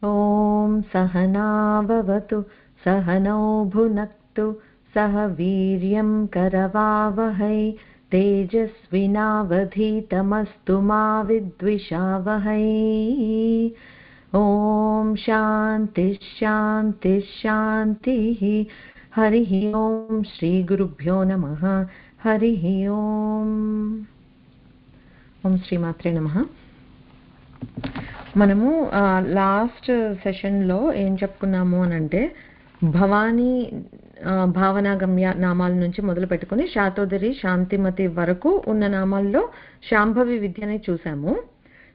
ॐ सहनाववतु सहनौ भुनक्तु सह वीर्यं करवावहै तेजस्विनावधीतमस्तु मा विद्विषावहै। ॐ शान्तिः शान्तिः शान्तिः। हरिः ॐ श्रीगुरुभ्यो नमः। हरिः ॐ। ॐ श्रीमात्रे नमः। మనము లాస్ట్ సెషన్లో ఏం చెప్పుకున్నాము అనంటే భవానీ భావనాగమ్య నామాల నుంచి మొదలు పెట్టుకుని శాతోదరి శాంతిమతి వరకు ఉన్న నామాల్లో శాంభవి విద్యని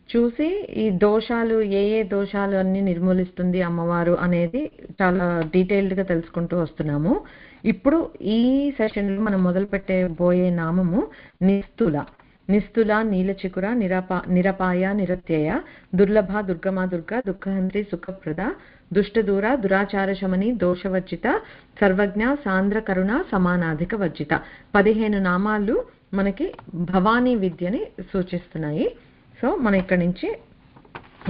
చూసి ఈ దోషాలు ఏ దోషాలు అన్ని నిర్మూలిస్తుంది అమ్మవారు అనేది చాలా డీటెయిల్డ్గా తెలుసుకుంటూ వస్తున్నాము. ఇప్పుడు ఈ సెషన్లో మనం మొదలు పెట్టబోయే నామము నిస్తుల నీలచికుర నిరపాయ నిరత్యయ దుర్లభ దుర్గమా దుర్గా దుఃఖహంత్రి సుఖప్రద దుష్టదూర దురాచార శమని దోషవర్జిత సర్వజ్ఞ సాంద్ర కరుణ సమానాధిక వర్జిత. 15 నామాలు మనకి భవానీ విద్యని సూచిస్తున్నాయి. సో మనం ఇక్కడి నుంచి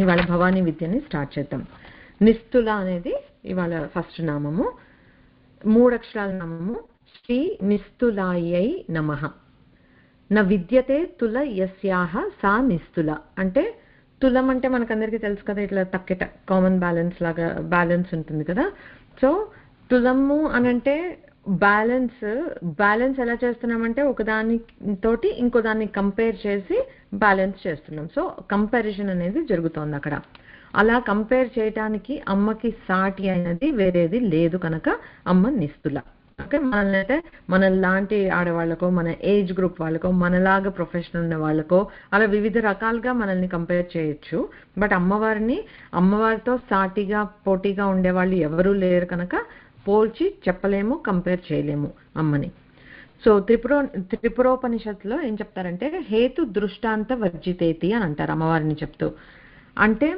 ఇవాళ భవానీ విద్యని స్టార్ట్ చేద్దాం. నిస్తుల అనేది ఇవాళ ఫస్ట్ నామము. 3 అక్షరాల నామము. శ్రీ నిస్తులాయై నమః. న విద్యతే తుల యస్యాహ సా నిస్తుల. అంటే తులం అంటే మనకందరికీ తెలుసు కదా, ఇట్లా తక్కెట కామన్ బ్యాలెన్స్ లాగా బ్యాలెన్స్ ఉంటుంది కదా. సో తులము అనంటే బ్యాలెన్స్ ఎలా చేస్తున్నామంటే ఒకదాని తోటి ఇంకో దాన్ని కంపేర్ చేసి బ్యాలెన్స్ చేస్తున్నాం. సో కంపారిజన్ అనేది జరుగుతోంది అక్కడ. అలా కంపేర్ చేయటానికి అమ్మకి సాటి అయినది వేరేది లేదు కనుక అమ్మ నిస్తుల. ఓకే, మనల్ని మనలాంటి ఆడవాళ్ళకో మన ఏజ్ గ్రూప్ వాళ్ళకో మనలాగా ప్రొఫెషనల్ ఉన్న వాళ్ళకో అలా వివిధ రకాలుగా మనల్ని కంపేర్ చేయొచ్చు. బట్ అమ్మవారితో సాటిగా పోటీగా ఉండేవాళ్ళు ఎవరూ లేరు కనుక పోల్చి చెప్పలేము, కంపేర్ చేయలేము అమ్మని. సో త్రిపురోపనిషత్తులో ఏం చెప్తారంటే హేతు దృష్టాంత వర్జితేతి అని అంటారు అమ్మవారిని చెప్తూ. అంటే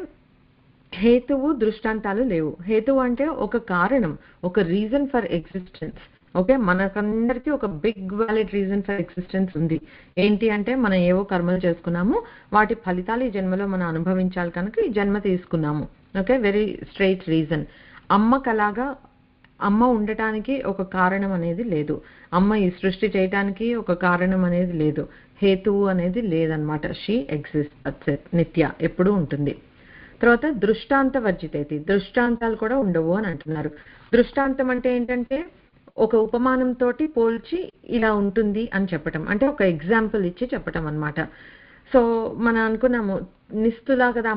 హేతువు దృష్టాంతాలు లేవు. హేతువు అంటే ఒక కారణం, ఒక రీజన్ ఫర్ ఎగ్జిస్టెన్స్. ఓకే, మనకందరికీ ఒక big valid reason for existence ఉంది. ఏంటి అంటే మనం ఏవో కర్మలు చేసుకున్నాము, వాటి ఫలితాలు ఈ జన్మలో మనం అనుభవించాలి కనుక ఈ జన్మ తీసుకున్నాము. Okay, very straight reason. అమ్మకలాగా అమ్మ ఉండటానికి ఒక కారణం అనేది లేదు. అమ్మ ఈ సృష్టి చేయటానికి ఒక కారణం అనేది లేదు. హేతువు అనేది లేదనమాట. షీ ఎగ్జిస్ట్, నిత్య, ఎప్పుడూ ఉంటుంది. తర్వాత దృష్టాంత వర్జితేతి, దృష్టాంతాలు కూడా ఉండవు అని అంటున్నారు. దృష్టాంతం అంటే ఏంటంటే ఒక ఉపమానంతో పోల్చి ఇలా ఉంటుంది అని చెప్పటం, అంటే ఒక ఎగ్జాంపుల్ ఇచ్చి చెప్పటం అన్నమాట. సో మనం అనుకున్నాము నిస్తులా కదా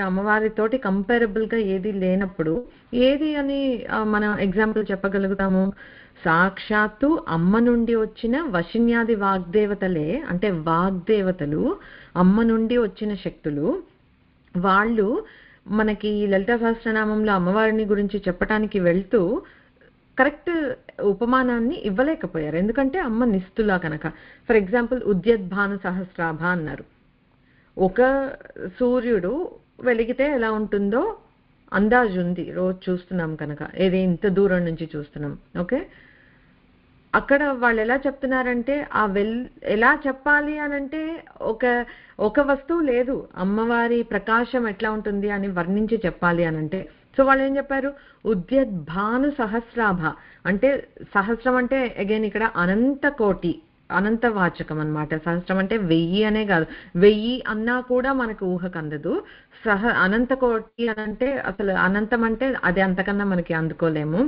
అమ్మవారితోటి కంపారబుల్గా ఏది లేనప్పుడు ఏది అని మనం ఎగ్జాంపుల్ చెప్పగలుగుతాము. సాక్షాత్తు అమ్మ నుండి వచ్చిన వశిన్యాది వాగ్దేవతలే, అంటే వాగ్దేవతలు అమ్మ నుండి వచ్చిన శక్తులు. వాళ్ళు మనకి లలితా సహస్రనామంలో అమ్మవారిని గురించి చెప్పటానికి వెళ్తూ కరెక్ట్ ఉపమానాన్ని ఇవ్వలేకపోయారు, ఎందుకంటే అమ్మ నిస్తులా కనుక. ఫర్ ఎగ్జాంపుల్ ఉద్యద్భాను సహస్రాభ అన్నారు. ఒక సూర్యుడు వెలిగితే ఎలా ఉంటుందో అందాజు ఉంది, రోజు చూస్తున్నాం కనుక, ఏది ఇంత దూరం నుంచి చూస్తున్నాం. ఓకే, అక్కడ వాళ్ళు ఎలా చెప్తున్నారంటే ఎలా చెప్పాలి అనంటే ఒక వస్తువు లేదు, అమ్మవారి ప్రకాశం ఎట్లా ఉంటుంది అని వర్ణించి చెప్పాలి అనంటే. సో వాళ్ళు ఏం చెప్పారు, ఉద్యద్భాను సహస్రాభ అంటే సహస్రం అంటే అగైన్ ఇక్కడ అనంత కోటి, అనంత వాచకం అన్నమాట. సహస్రం అంటే 1000 అనే కాదు, 1000 అన్నా కూడా మనకు ఊహకు అందదు. అనంత కోటి అనంటే అసలు అనంతం అంటే అది అంతకన్నా మనకి అందుకోలేము.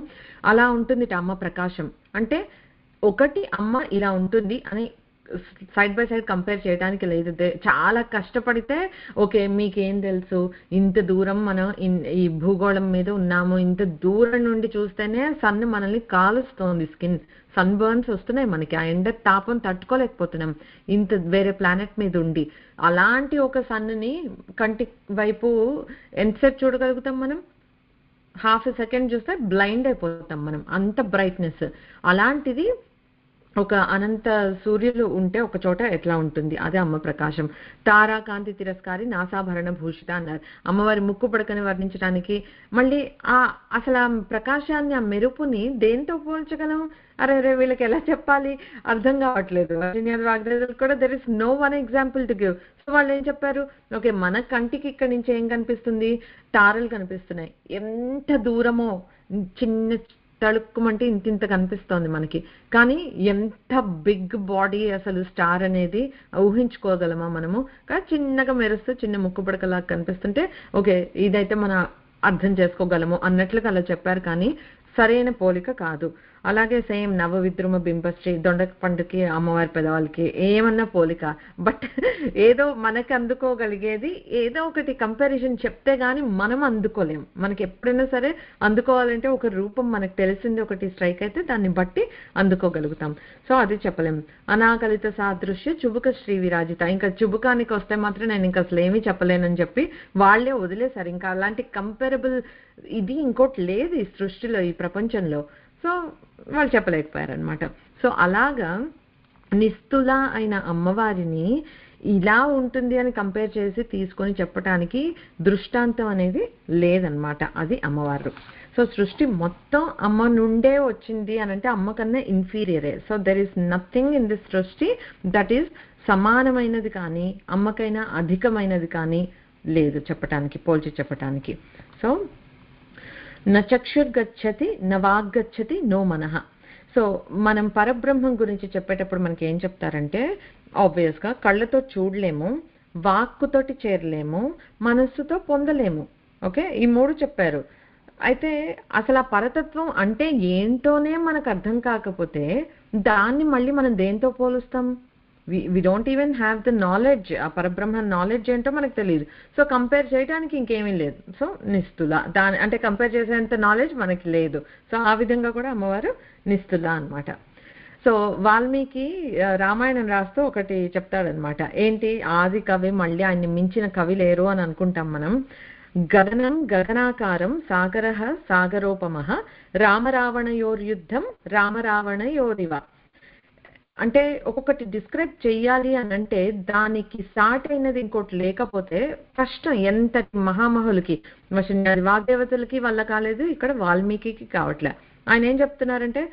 అలా ఉంటుంది అమ్మ ప్రకాశం. అంటే ఒకటి అమ్మ ఇలా ఉంటుంది అని సైడ్ బై సైడ్ కంపేర్ చేయడానికి లేదు. చాలా కష్టపడితే ఓకే మీకేం తెలుసు, ఇంత దూరం మనం ఈ భూగోళం మీద ఉన్నాము, ఇంత దూరం నుండి చూస్తేనే సన్ మనల్ని కాలుస్తోంది, సన్ బర్న్స్ వస్తున్నాయి మనకి, ఆ ఎండ తాపం తట్టుకోలేకపోతున్నాం ఇంత వేరే ప్లానెట్ మీద ఉండి. అలాంటి ఒక సన్ని కంటి వైపు ఎంతసేపు చూడగలుగుతాం మనం? హాఫ్ సెకండ్ చూస్తే బ్లైండ్ అయిపోతాం మనం, అంత బ్రైట్నెస్. అలాంటిది ఒక అనంత సూర్యులు ఉంటే ఒక చోట ఎట్లా ఉంటుంది, అదే అమ్మ ప్రకాశం. తారా కాంతి తిరస్కారి నాసాభరణ భూషిత అన్నారు. అమ్మవారి ముక్కు పడకని వర్ణించడానికి మళ్ళీ ఆ అసలు ఆ ప్రకాశాన్ని, ఆ మెరుపుని దేంతో పోల్చగలం? అరే అరే వీళ్ళకి ఎలా చెప్పాలి అర్థం కావట్లేదు. వర్షిణ్యాది వాగ్దేవతలకు కూడా there is no one example to give. So వాళ్ళు ఏం చెప్పారు, ఓకే మన కంటికి ఇక్కడి నుంచి ఏం కనిపిస్తుంది, తారలు కనిపిస్తున్నాయి. ఎంత దూరమో చిన్న తళుక్కుమంటే ఇంత కనిపిస్తోంది మనకి, కానీ ఎంత బిగ్ బాడీ అసలు స్టార్ అనేది ఊహించుకోగలమా మనము? కానీ చిన్నగా మెరుస్తూ చిన్న ముక్కు పడకలాగా కనిపిస్తుంటే ఓకే ఇదైతే మన అర్థం చేసుకోగలము అన్నట్లుగా అలా చెప్పారు, కానీ సరైన పోలిక కాదు. అలాగే సేమ్ నవ విద్రుమ బింబశ్రీ దొండ పండుకి అమ్మవారి పెదవాళ్ళకి ఏమన్నా పోలిక, బట్ ఏదో మనకి అందుకోగలిగేది ఏదో ఒకటి కంపారిజన్ చెప్తే గానీ మనం అందుకోలేం. మనకి ఎప్పుడైనా సరే అందుకోవాలంటే ఒక రూపం మనకు తెలిసింది ఒకటి స్ట్రైక్ అయితే దాన్ని బట్టి అందుకోగలుగుతాం. సో అది చెప్పలేం. అనాకలిత సాదృశ్య చుబుక శ్రీ విరాజిత, ఇంకా చుబుకానికి వస్తే మాత్రం నేను ఇంకా అసలు ఏమీ చెప్పలేనని చెప్పి వాళ్లే వదిలేశారు. ఇంకా అలాంటి కంపారబుల్ ఇది ఇంకోటి లేదు ఈ సృష్టిలో, ఈ ప్రపంచంలో. సో వాళ్ళు చెప్పలేకపోయారనమాట. సో అలాగా నిస్తుల అయిన అమ్మవారిని ఇలా ఉంటుంది అని కంపేర్ చేసి తీసుకొని చెప్పటానికి దృష్టాంతం అనేది లేదనమాట. అది అమ్మవారు. సో సృష్టి మొత్తం అమ్మ నుండే వచ్చింది అని అంటే అమ్మ కన్నా ఇన్ఫీరియరే. So there is nothing in this సృష్టి దట్ ఈస్ సమానమైనది కానీ అమ్మకైనా అధికమైనది కానీ లేదు చెప్పటానికి, పోల్చి చెప్పటానికి. సో న చక్షుర్గచ్చతి న వాగ్గచ్చతి నో మనః. సో మనం పరబ్రహ్మం గురించి చెప్పేటప్పుడు మనకి ఏం చెప్తారంటే ఆబ్వియస్గా కళ్ళతో చూడలేము, వాక్కుతోటి చేరలేము, మనస్సుతో పొందలేము. ఓకే ఈ మూడు చెప్పారు. అయితే అసలు ఆ పరతత్వం అంటే ఏంటోనే మనకు అర్థం కాకపోతే దాన్ని మళ్ళీ మనం దేంతో పోలుస్తాం? We don't even have the knowledge. ఆ పరబ్రహ్మ నాలెడ్జ్ ఏంటో మనకు తెలియదు. సో కంపేర్ చేయడానికి ఇంకేమీ లేదు. సో నిస్తుల దాని అంటే కంపేర్ చేసేంత నాలెడ్జ్ మనకి లేదు. సో ఆ విధంగా కూడా అమ్మవారు నిస్తుల అన్నమాట. సో వాల్మీకి రామాయణం రాస్తూ ఒకటి చెప్తాడనమాట. ఏంటి, ఆది కవి మళ్ళీ ఆయన్ని మించిన కవి లేరు అని అనుకుంటాం మనం. గగనం గగనాకారం సాగరః సాగరోపమః రామరావణయోర్యుద్ధం రామరావణయోరివ. అంటే ఒక్కొక్కటి డిస్క్రైబ్ చెయ్యాలి అని అంటే దానికి సాటి అయినది ఇంకోటి లేకపోతే కష్టం. ఎంతటి మహామహులకి వశిన్యాది వాగ్దేవతలకి వల్ల కాలేదు, ఇక్కడ వాల్మీకి కావట్లే. ఆయన ఏం చెప్తున్నారంటే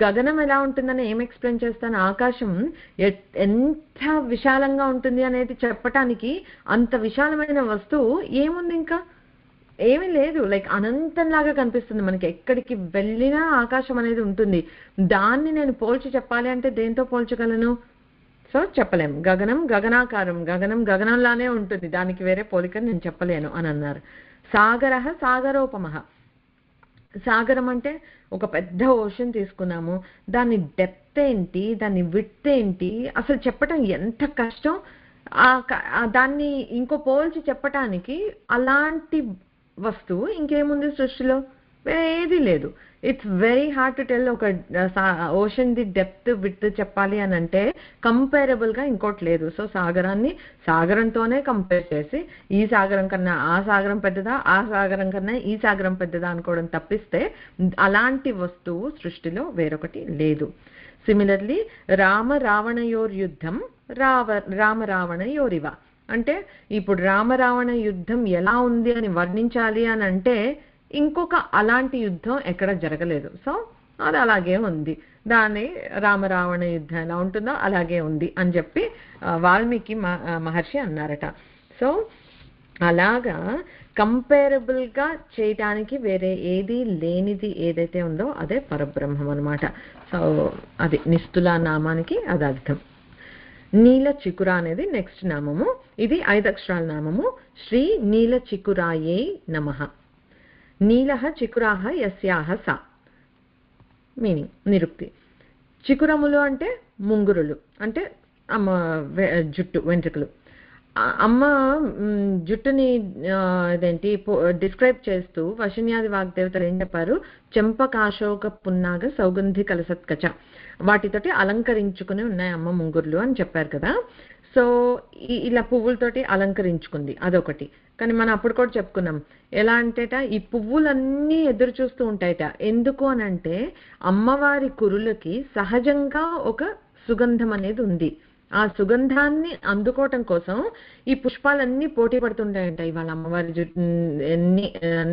గగనం ఎలా ఉంటుందని ఏం ఎక్స్ప్లెయిన్ చేస్తాను, ఆకాశం ఎంత విశాలంగా ఉంటుంది అనేది చెప్పటానికి అంత విశాలమైన వస్తువు ఏముంది, ఇంకా ఏమీ లేదు. లైక్ అనంతంలాగా కనిపిస్తుంది మనకి, ఎక్కడికి వెళ్ళినా ఆకాశం అనేది ఉంటుంది. దాన్ని నేను పోల్చి చెప్పాలి అంటే దేంతో పోల్చగలను? సో చెప్పలేం. గగనం గగనాకారం, గగనం గగనంలానే ఉంటుంది, దానికి వేరే పోలిక నేను చెప్పలేను అని అన్నారు. సాగరః సాగరోపమః. సాగరం అంటే ఒక పెద్ద ఓషన్ తీసుకున్నాము, దాని డెప్త్ ఏంటి, దాని విడ్త్ ఏంటి అసలు చెప్పటం ఎంత కష్టం. దాన్ని ఇంకో పోల్చి చెప్పటానికి అలాంటి వస్తువు ఇంకేముంది సృష్టిలో? ఏది లేదు. It's very hard to tell. ఒక ఓషన్ ది డెప్త్ విడ్త్ చెప్పాలి అని అంటే కంపేరబుల్ గా ఇంకోటి లేదు. సో సాగరాన్ని సాగరంతోనే కంపేర్ చేసి ఈ సాగరం కన్నా ఆ సాగరం పెద్దదా, ఆ సాగరం కన్నా ఈ సాగరం పెద్దదా అనుకోవడం తప్పిస్తే అలాంటి వస్తువు సృష్టిలో వేరొకటి లేదు. సిమిలర్లీ రామ రావణయోర్ యుద్ధం రామ రావణయోరివ. అంటే ఇప్పుడు రామరావణ యుద్ధం ఎలా ఉంది అని వర్ణించాలి అని అంటే ఇంకొక అలాంటి యుద్ధం ఎక్కడ జరగలేదు. సో అది అలాగే ఉంది, దాన్ని రామరావణ యుద్ధం ఎలా ఉంటుందో అలాగే ఉంది అని చెప్పి వాల్మీకి మహర్షి అన్నారట. సో అలాగా కంపేరబుల్ గా చేయటానికి వేరే ఏది లేనిది ఏదైతే ఉందో అదే పరబ్రహ్మం అనమాట. సో అది నిస్తుల నామానికి అది అర్థం. నీల చికుర అనేది నెక్స్ట్ నామము. ఇది 5 అక్షరాల నామము. శ్రీ నీల చికురాయే నమః. నీలః చికురాః యస్యాః సా. మీనింగ్ నిరుక్తి. చికురములు అంటే ముంగురులు, అంటే అమ్మ జుట్టు వెంట్రుకలు. అమ్మ జుట్టుని ఇదేంటి డిస్క్రైబ్ చేస్తూ వశిన్యాది వాగ్దేవతలు ఏం చెప్పారు, చెంపకాశోక పున్నాగ సౌగంధి కలసత్కచ, వాటితోటి అలంకరించుకుని ఉన్నాయి అమ్మ ముంగుర్లు అని చెప్పారు కదా. సో ఇలా పువ్వులతోటి అలంకరించుకుంది, అదొకటి. కానీ మనం అప్పుడు కూడా చెప్పుకున్నాం ఎలా అంటేట ఈ పువ్వులన్నీ ఎదురు చూస్తూ ఉంటాయట. ఎందుకు అనంటే అమ్మవారి కురులకి సహజంగా ఒక సుగంధం అనేది ఉంది. ఆ సుగంధాన్ని అందుకోవటం కోసం ఈ పుష్పాలన్నీ పోటీ పడుతుంటాయంట. ఇవాళ అమ్మవారి జుట్టు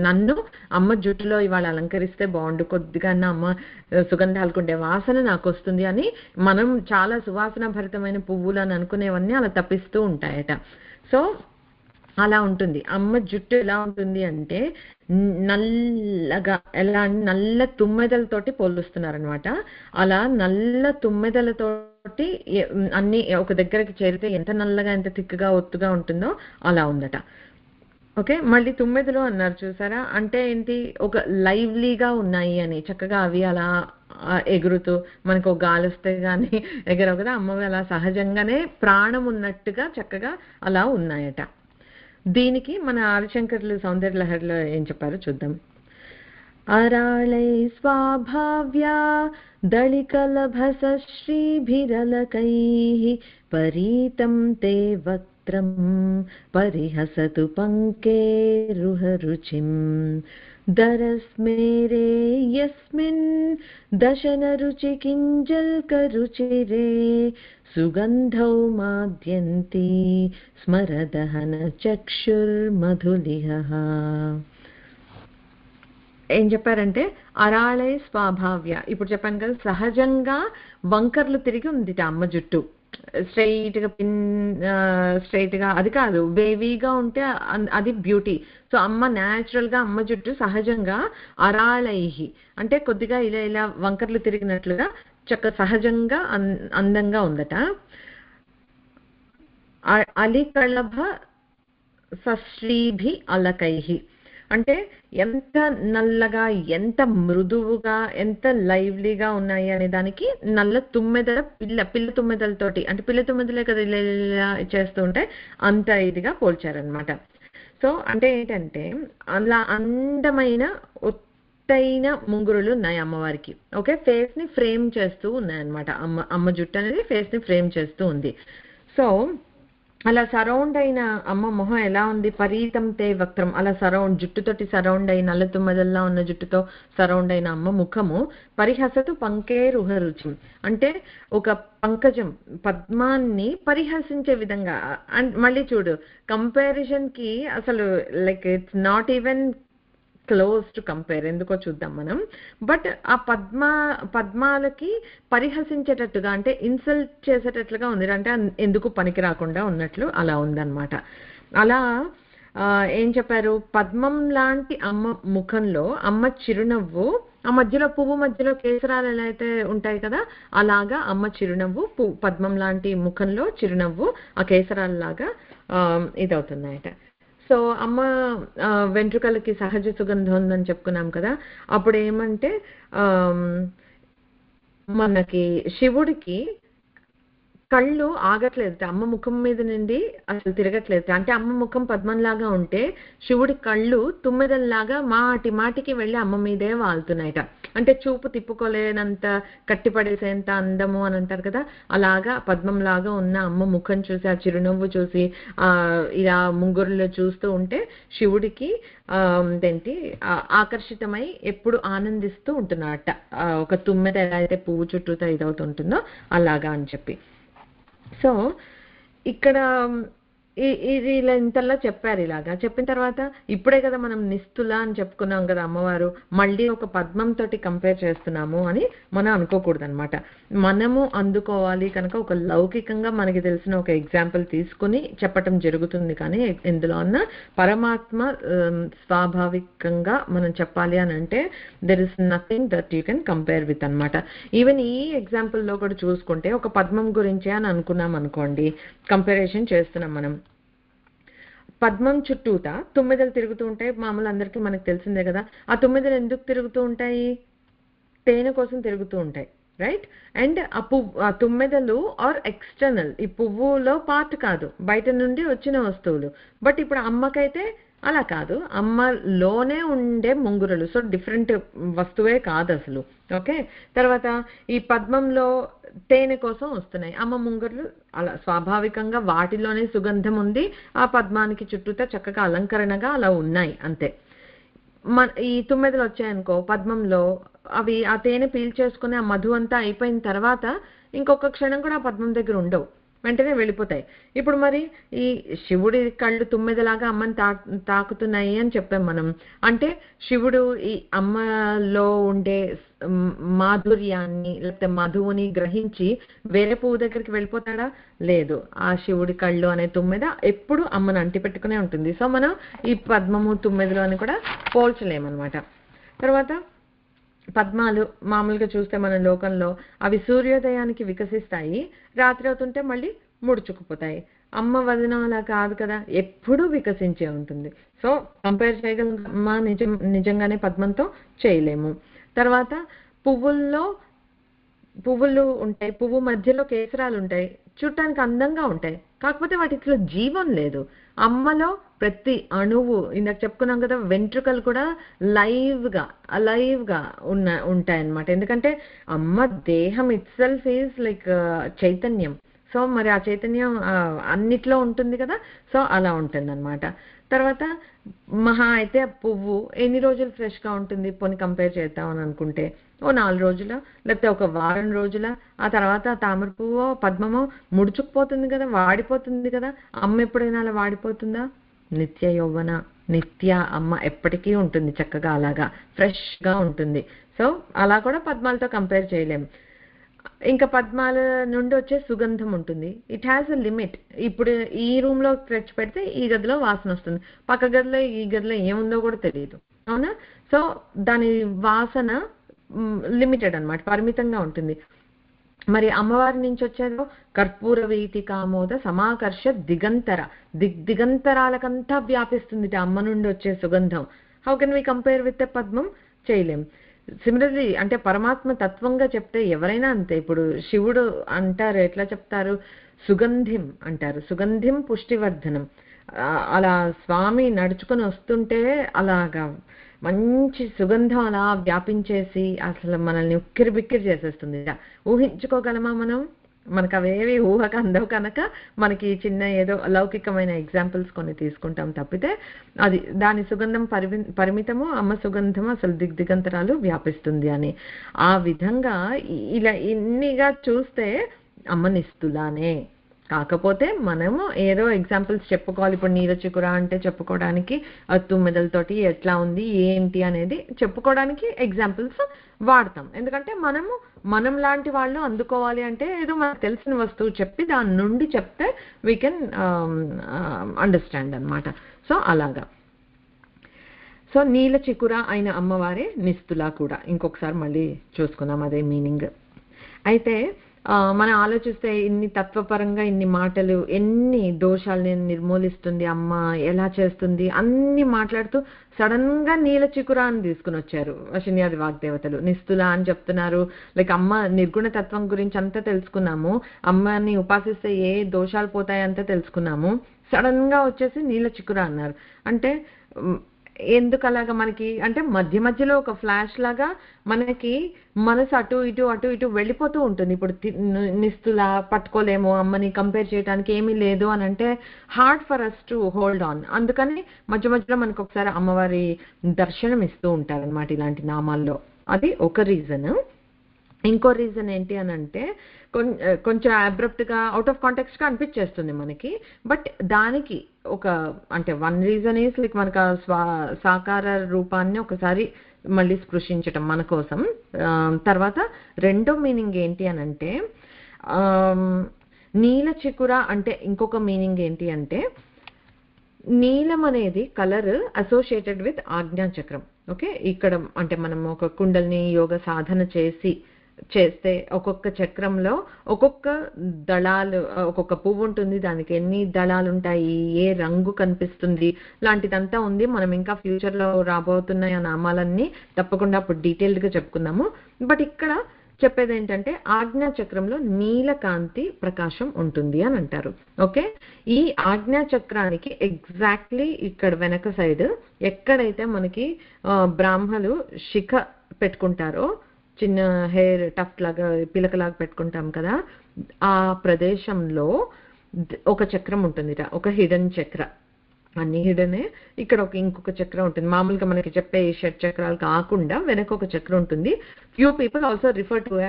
నన్ను అమ్మ జుట్టులో ఇవాళ అలంకరిస్తే బాగుండు, కొద్దిగా అమ్మ సుగంధాలకు ఉండే వాసన నాకు వస్తుంది అని మనం చాలా సువాసన భరితమైన పువ్వులు అని అనుకునేవన్నీ అలా తప్పిస్తూ ఉంటాయట. సో అలా ఉంటుంది. అమ్మ జుట్టు ఎలా ఉంటుంది అంటే నల్లగా, ఎలా నల్ల తుమ్మెదలతోటి పోలుస్తున్నారనమాట. అలా నల్ల తుమ్మెదలతోటి అన్ని ఒక దగ్గరికి చేరితే ఎంత నల్లగా ఎంత తిక్కుగా ఒత్తుగా ఉంటుందో అలా ఉందట. ఓకే, మళ్ళీ తుమ్మెదలు అన్నారు చూసారా, అంటే ఏంటి, ఒక లైవ్లీగా ఉన్నాయి అని, చక్కగా అవి అలా ఎగురుతూ మనకు గాలి వస్తే గానీ ఎగరవు కదా, అమ్మవి అలా సహజంగానే ప్రాణం ఉన్నట్టుగా చక్కగా అలా ఉన్నాయట. దీనికి మన ఆదిశంకరులు సౌందర్య లహరిలో ఏం చెప్పారో చూద్దాం. అరాళై స్వాభావ్యా దళికలభస శ్రీభిరలకైః పరీతం తే వక్త్రం పరిహసతు పంకేరుహరుచిం దరస్మేరే యస్మిన్ దశనరుచి కింజల్కరుచిరే సుగంధౌ మాద్యంతి స్మరదహన చక్షుర్మధులిహ. ఏం చెప్పారంటే అరాళై స్వాభావ్య, ఇప్పుడు చెప్పాను కదా సహజంగా వంకర్లు తిరిగి ఉంది అమ్మ జుట్టు, స్ట్రైట్ గా అది కాదు, వేవీగా ఉంటే అది బ్యూటీ. సో అమ్మ న్యాచురల్ గా అమ్మ జుట్టు సహజంగా అరాళైహి అంటే కొద్దిగా ఇలా ఇలా వంకర్లు తిరిగినట్లుగా చక్క సహజంగా అందంగా ఉందట. అలికళభ సశ్రీభి అలకైహి అంటే ఎంత నల్లగా ఎంత మృదువుగా ఎంత లైవ్లీగా ఉన్నాయి అనే దానికి నల్ల తుమ్మెదల పిల్ల తుమ్మెదలతోటి, అంటే పిల్ల తుమ్మెదలే కదా ఇలా చేస్తూ ఉంటాయి, అంత ఇదిగా పోల్చారనమాట. సో అంటే ఏంటంటే అలా అందమైన ఒత్తైన ముంగురులు ఉన్నాయి అమ్మవారికి. ఓకే, ఫేస్ ని ఫ్రేమ్ చేస్తూ ఉన్నాయన్నమాట. అమ్మ జుట్టు అనేది ఫేస్ ని ఫ్రేమ్ చేస్తూ ఉంది. సో అలా సరౌండ్ అయిన అమ్మ మొహం ఎలా ఉంది, పరీతం తే వక్త్రం, అలా సరౌండ్ జుట్టుతోటి సరౌండ్ అయి నల్ల తుమ్మదల్లా ఉన్న జుట్టుతో సరౌండ్ అయిన అమ్మ ముఖము పరిహసతు పంకేరుహరుచి అంటే ఒక పంకజం పద్మాన్ని పరిహసించే విధంగా. అండ్ మళ్ళీ చూడు కంపారిజన్ కి అసలు like it's not even close to compare, ఎందుకో చూద్దాం మనం. బట్ ఆ పద్మాలకి పరిహసించేటట్టుగా అంటే ఇన్సల్ట్ చేసేటట్లుగా ఉంది, అంటే ఎందుకు పనికి రాకుండా ఉన్నట్లు అలా ఉందన్నమాట. అలా ఏం చెప్పారు, పద్మం లాంటి అమ్మ ముఖంలో అమ్మ చిరునవ్వు, ఆ మధ్యలో పువ్వు మధ్యలో కేసరాలు ఎలా అయితే ఉంటాయి కదా అలాగా అమ్మ చిరునవ్వు, పద్మం లాంటి ముఖంలో చిరునవ్వు ఆ కేసరాలలాగా ఇదవుతున్నాయట. సో అమ్మ వెంట్రుకలకి సహజ సుగంధం ఉందని చెప్పుకున్నాం కదా, అప్పుడు ఏమంటే మనకి శివుడికి కళ్ళు ఆగట్లేదు, అమ్మ ముఖం మీద నుండి అసలు తిరగట్లేదు. అంటే అమ్మ ముఖం పద్మంలాగా ఉంటే శివుడి కళ్ళు తుమ్మెదల్లాగా మాటి మాటికి వెళ్ళి అమ్మ మీదే వాళ్తున్నాయట. అంటే చూపు తిప్పుకోలేనంత కట్టిపడేసేంత అందము అని అంటారు కదా, అలాగా పద్మంలాగా ఉన్న అమ్మ ముఖం చూసి ఆ చిరునవ్వు చూసి ఇలా ముంగురులో చూస్తూ ఉంటే శివుడికి ఏంటి ఆకర్షితమై ఎప్పుడు ఆనందిస్తూ ఉంటున్నట్ట, ఒక తుమ్మెద ఎలా అయితే పువ్వు చుట్టూతో ఇదవుతుంటుందో అలాగా అని చెప్పి. సో ఇక్కడ ఇది ఇలా ఇంతలా చెప్పారు. ఇలాగా చెప్పిన తర్వాత ఇప్పుడే కదా మనం నిస్తుల అని చెప్పుకున్నాం కదా అమ్మవారు, మళ్ళీ ఒక పద్మం తోటి కంపేర్ చేస్తున్నాము అని మనం అనుకోకూడదు అనమాట. మనము అందుకోవాలి కనుక ఒక లౌకికంగా మనకి తెలిసిన ఒక ఎగ్జాంపుల్ తీసుకుని చెప్పటం జరుగుతుంది. కానీ ఇందులో ఉన్న పరమాత్మ స్వాభావికంగా మనం చెప్పాలి అని అంటే there is nothing that you can compare with అనమాట. ఈవెన్ ఈ ఎగ్జాంపుల్లో కూడా చూసుకుంటే ఒక పద్మం గురించే అని అనుకున్నాం అనుకోండి, కంపారిజన్ చేస్తున్నాం మనం. పద్మం చుట్టూతా తుమ్మెదలు తిరుగుతూ ఉంటాయి, మామూలు అందరికీ మనకు తెలిసిందే కదా. ఆ తుమ్మెదలు ఎందుకు తిరుగుతూ ఉంటాయి, తేనె కోసం తిరుగుతూ ఉంటాయి, రైట్. అండ్ ఆ తుమ్మెదలు ఆర్ ఎక్స్టర్నల్, ఈ పువ్వులో పార్ట్ కాదు, బయట నుండి వచ్చిన వస్తువులు. బట్ ఇప్పుడు అమ్మకైతే అలా కాదు, అమ్మలోనే ఉండే ముంగురులు. సో డిఫరెంట్ వస్తువే కాదు అసలు. ఓకే, తర్వాత ఈ పద్మంలో తేనె కోసం వస్తున్నాయి అమ్మ ముంగురులు. అలా స్వాభావికంగా వాటిలోనే సుగంధం ఉంది, ఆ పద్మానికి చుట్టూతా చక్కగా అలంకరణగా అలా ఉన్నాయి అంతే. ఈ తుమ్మెదలు వచ్చాయనుకో పద్మంలో, అవి ఆ తేనె పీల్చేసుకుని ఆ మధు అంతా అయిపోయిన తర్వాత ఇంకొక క్షణం కూడా ఆ పద్మం దగ్గర ఉండవు, వెంటనే వెళ్ళిపోతాయి. ఇప్పుడు మరి ఈ శివుడి కళ్ళు తుమ్మెదలాగా అమ్మని తాకుతున్నాయి అని చెప్పాం మనం. అంటే శివుడు ఈ అమ్మలో ఉండే మాధుర్యాన్ని లేకపోతే మధువుని గ్రహించి వేరే పువ్వు దగ్గరికి వెళ్ళిపోతాడా? లేదు. ఆ శివుడి కళ్ళు అనే తుమ్మెద ఎప్పుడు అమ్మను అంటి పెట్టుకునే ఉంటుంది. సో మనం ఈ పద్మము తుమ్మెదలు అని కూడా పోల్చలేమన్నమాట. తర్వాత పద్మాలు మామూలుగా చూస్తే మన లోకంలో అవి సూర్యోదయానికి వికసిస్తాయి, రాత్రి అవుతుంటే మళ్ళీ ముడుచుకుపోతాయి. అమ్మ వదనం అలా కాదు కదా, ఎప్పుడూ వికసించే ఉంటుంది. సో కంపేర్ చేయగలమా? నిజంగానే పద్మంతో చేయలేము. తర్వాత పువ్వులు ఉంటాయి, పువ్వు మధ్యలో కేసరాలు ఉంటాయి, చూడటానికి అందంగా ఉంటాయి, కాకపోతే వాటిలో జీవం లేదు. అమ్మలో ప్రతి అణువు, ఇందాక చెప్పుకున్నాం కదా, వెంట్రుకలు కూడా అలైవ్గా ఉంటాయన్నమాట. ఎందుకంటే అమ్మ దేహం ఇట్ సెల్ఫ్ ఈజ్ లైక్ చైతన్యం. సో మరి ఆ చైతన్యం అన్నిట్లో ఉంటుంది కదా, సో అలా ఉంటుంది అనమాట. తర్వాత మహా అయితే పువ్వు ఎన్ని రోజులు ఫ్రెష్గా ఉంటుంది పోనీ కంపేర్ చేద్దామని అనుకుంటే, ఓ 4 రోజుల లేకపోతే ఒక వారం రోజుల, ఆ తర్వాత తామర పువ్వో పద్మమో ముడుచుకుపోతుంది కదా, వాడిపోతుంది కదా. అమ్మ ఎప్పుడైనా అలా వాడిపోతుందా? నిత్య యౌవన, నిత్య అమ్మ ఎప్పటికీ ఉంటుంది చక్కగా, అలాగా ఫ్రెష్గా ఉంటుంది. సో అలా కూడా పద్మాలతో కంపేర్ చేయలేం. ఇంకా పద్మాల నుండి వచ్చే సుగంధం ఉంటుంది, ఇట్ హ్యాస్ అ లిమిట్. ఇప్పుడు ఈ రూమ్ లో తెచ్చి పెడితే ఈ గదిలో వాసన వస్తుంది, పక్క గదిలో ఈ గదిలో ఏముందో కూడా తెలియదు, అవునా? సో దాని వాసన లిమిటెడ్ అన్నమాట, పరిమితంగా ఉంటుంది. మరి అమ్మవారి నుంచి వచ్చేదో కర్పూర వీతి కామోద సమాకర్ష దిగంతరాలకంతా వ్యాపిస్తుంది అమ్మ నుండి వచ్చే సుగంధం. How can we compare with a పద్మం? చేయలేం. సిమిలర్లీ అంటే పరమాత్మ తత్వంగా చెప్తే ఎవరైనా అంతే. ఇప్పుడు శివుడు అంటారు, ఎట్లా చెప్తారు? సుగంధిం అంటారు, సుగంధిం పుష్టివర్ధనం. అలా స్వామి నడుచుకొని వస్తుంటే అలాగా మంచి సుగంధం అలా వ్యాపించేసి అసలు మనల్ని ఉక్కిరి బిక్కిరి చేసేస్తుంది. ఊహించుకోగలమా మనం? మనకు అవేవి ఊహకు అందవు కనుక మనకి చిన్న ఏదో లౌకికమైన ఎగ్జాంపుల్స్ కొన్ని తీసుకుంటాం తప్పితే, అది దాని సుగంధం పరిమితము, అమ్మ సుగంధం అసలు దిగంతరాలు వ్యాపిస్తుంది అని. ఆ విధంగా ఇలా ఇన్నిగా చూస్తే అమ్మ నిస్తులానే. కాకపోతే మనము ఏదో ఎగ్జాంపుల్స్ చెప్పుకోవాలి. ఇప్పుడు నీలచికుర అంటే చెప్పుకోవడానికి తుమ్మెదలతోటి ఎట్లా ఉంది ఏంటి అనేది చెప్పుకోవడానికి ఎగ్జాంపుల్స్ వాడతాం. ఎందుకంటే మనం లాంటి వాళ్ళు అందుకోవాలి అంటే ఏదో మనకు తెలిసిన వస్తువు చెప్పి దాని నుండి చెప్తే వీ కెన్ అండర్స్టాండ్ అనమాట. సో అలాగా. సో నీలచికుర అయిన అమ్మవారే నిస్తులా కూడా. ఇంకొకసారి మళ్ళీ చూసుకుందాం అదే మీనింగ్. అయితే మనం ఆలోచిస్తే ఇన్ని తత్వపరంగా ఇన్ని మాటలు, ఎన్ని దోషాలని నిర్మూలిస్తుంది అమ్మ, ఎలా చేస్తుంది అన్ని మాట్లాడుతూ సడన్ గా నీలచికుర అని తీసుకుని వచ్చారు వశిన్యాది వాగ్దేవతలు. నిస్తుల అని చెప్తున్నారు. లైక్ అమ్మ నిర్గుణ తత్వం గురించి అంతా తెలుసుకున్నాము, అమ్మని ఉపాసిస్తే ఏ దోషాలు పోతాయంతా తెలుసుకున్నాము, సడన్ గా వచ్చేసి నీలచికుర అన్నారు. అంటే ఎందుకు అలాగా? మనకి అంటే మధ్య మధ్యలో ఒక ఫ్లాష్ లాగా మనకి మనసు అటు ఇటు వెళ్ళిపోతూ ఉంటుంది. ఇప్పుడు నిస్తులా పట్టుకోలేము, అమ్మని కంపేర్ చేయడానికి ఏమీ లేదు అని అంటే hard for us to hold on. అందుకని మధ్య మధ్యలో మనకు ఒకసారి అమ్మవారి దర్శనం ఇస్తూ ఉంటారనమాట ఇలాంటి నామాల్లో. అది ఒక రీజన్. ఇంకో రీజన్ ఏంటి అని అంటే కొంచెం అబ్రప్ట్ గా అవుట్ ఆఫ్ కాంటెక్స్ట్ గా అనిపించేస్తుంది మనకి. బట్ దానికి ఒక అంటే వన్ రీజన్ ఈస్ లైక్ మనకు సాకార రూపాన్ని ఒకసారి మళ్ళీ స్పృశించటం మన కోసం. తర్వాత రెండో మీనింగ్ ఏంటి అని అంటే నీలచికుర అంటే ఇంకొక మీనింగ్ ఏంటి అంటే నీలం అనేది కలర్ అసోసియేటెడ్ విత్ ఆజ్ఞాచక్రం. ఓకే, ఇక్కడ అంటే మనం ఒక కుండల్ని యోగ సాధన చేస్తే ఒక్కొక్క చక్రంలో ఒక్కొక్క దళాలు, ఒక్కొక్క పువ్వు ఉంటుంది, దానికి ఎన్ని దళాలు ఉంటాయి, ఏ రంగు కనిపిస్తుంది లాంటిదంతా ఉంది. మనం ఇంకా ఫ్యూచర్ లో రాబోతున్న నామాలన్నీ తప్పకుండా అప్పుడు డీటెయిల్డ్ గా చెప్పుకుందాము. బట్ ఇక్కడ చెప్పేది ఏంటంటే ఆజ్ఞా చక్రంలో నీలకాంతి ప్రకాశం ఉంటుంది అని అంటారు. ఓకే, ఈ ఆజ్ఞా చక్రానికి ఎగ్జాక్ట్లీ ఇక్కడ వెనక సైడ్ ఎక్కడైతే మనకి బ్రాహ్మలు శిఖ పెట్టుకుంటారో, చిన్న హెయిర్ టఫ్ లాగా పిలకలాగా పెట్టుకుంటాం కదా, ఆ ప్రదేశంలో ఒక చక్రం ఉంటుంది, ఒక హిడెన్ చక్ర. అన్ని హిడనే. ఇక్కడ ఇంకొక చక్రం ఉంటుంది. మామూలుగా మనకి చెప్పే ఈ షట్ చక్రాలు కాకుండా వెనక ఒక చక్రం ఉంటుంది. Few people also refer to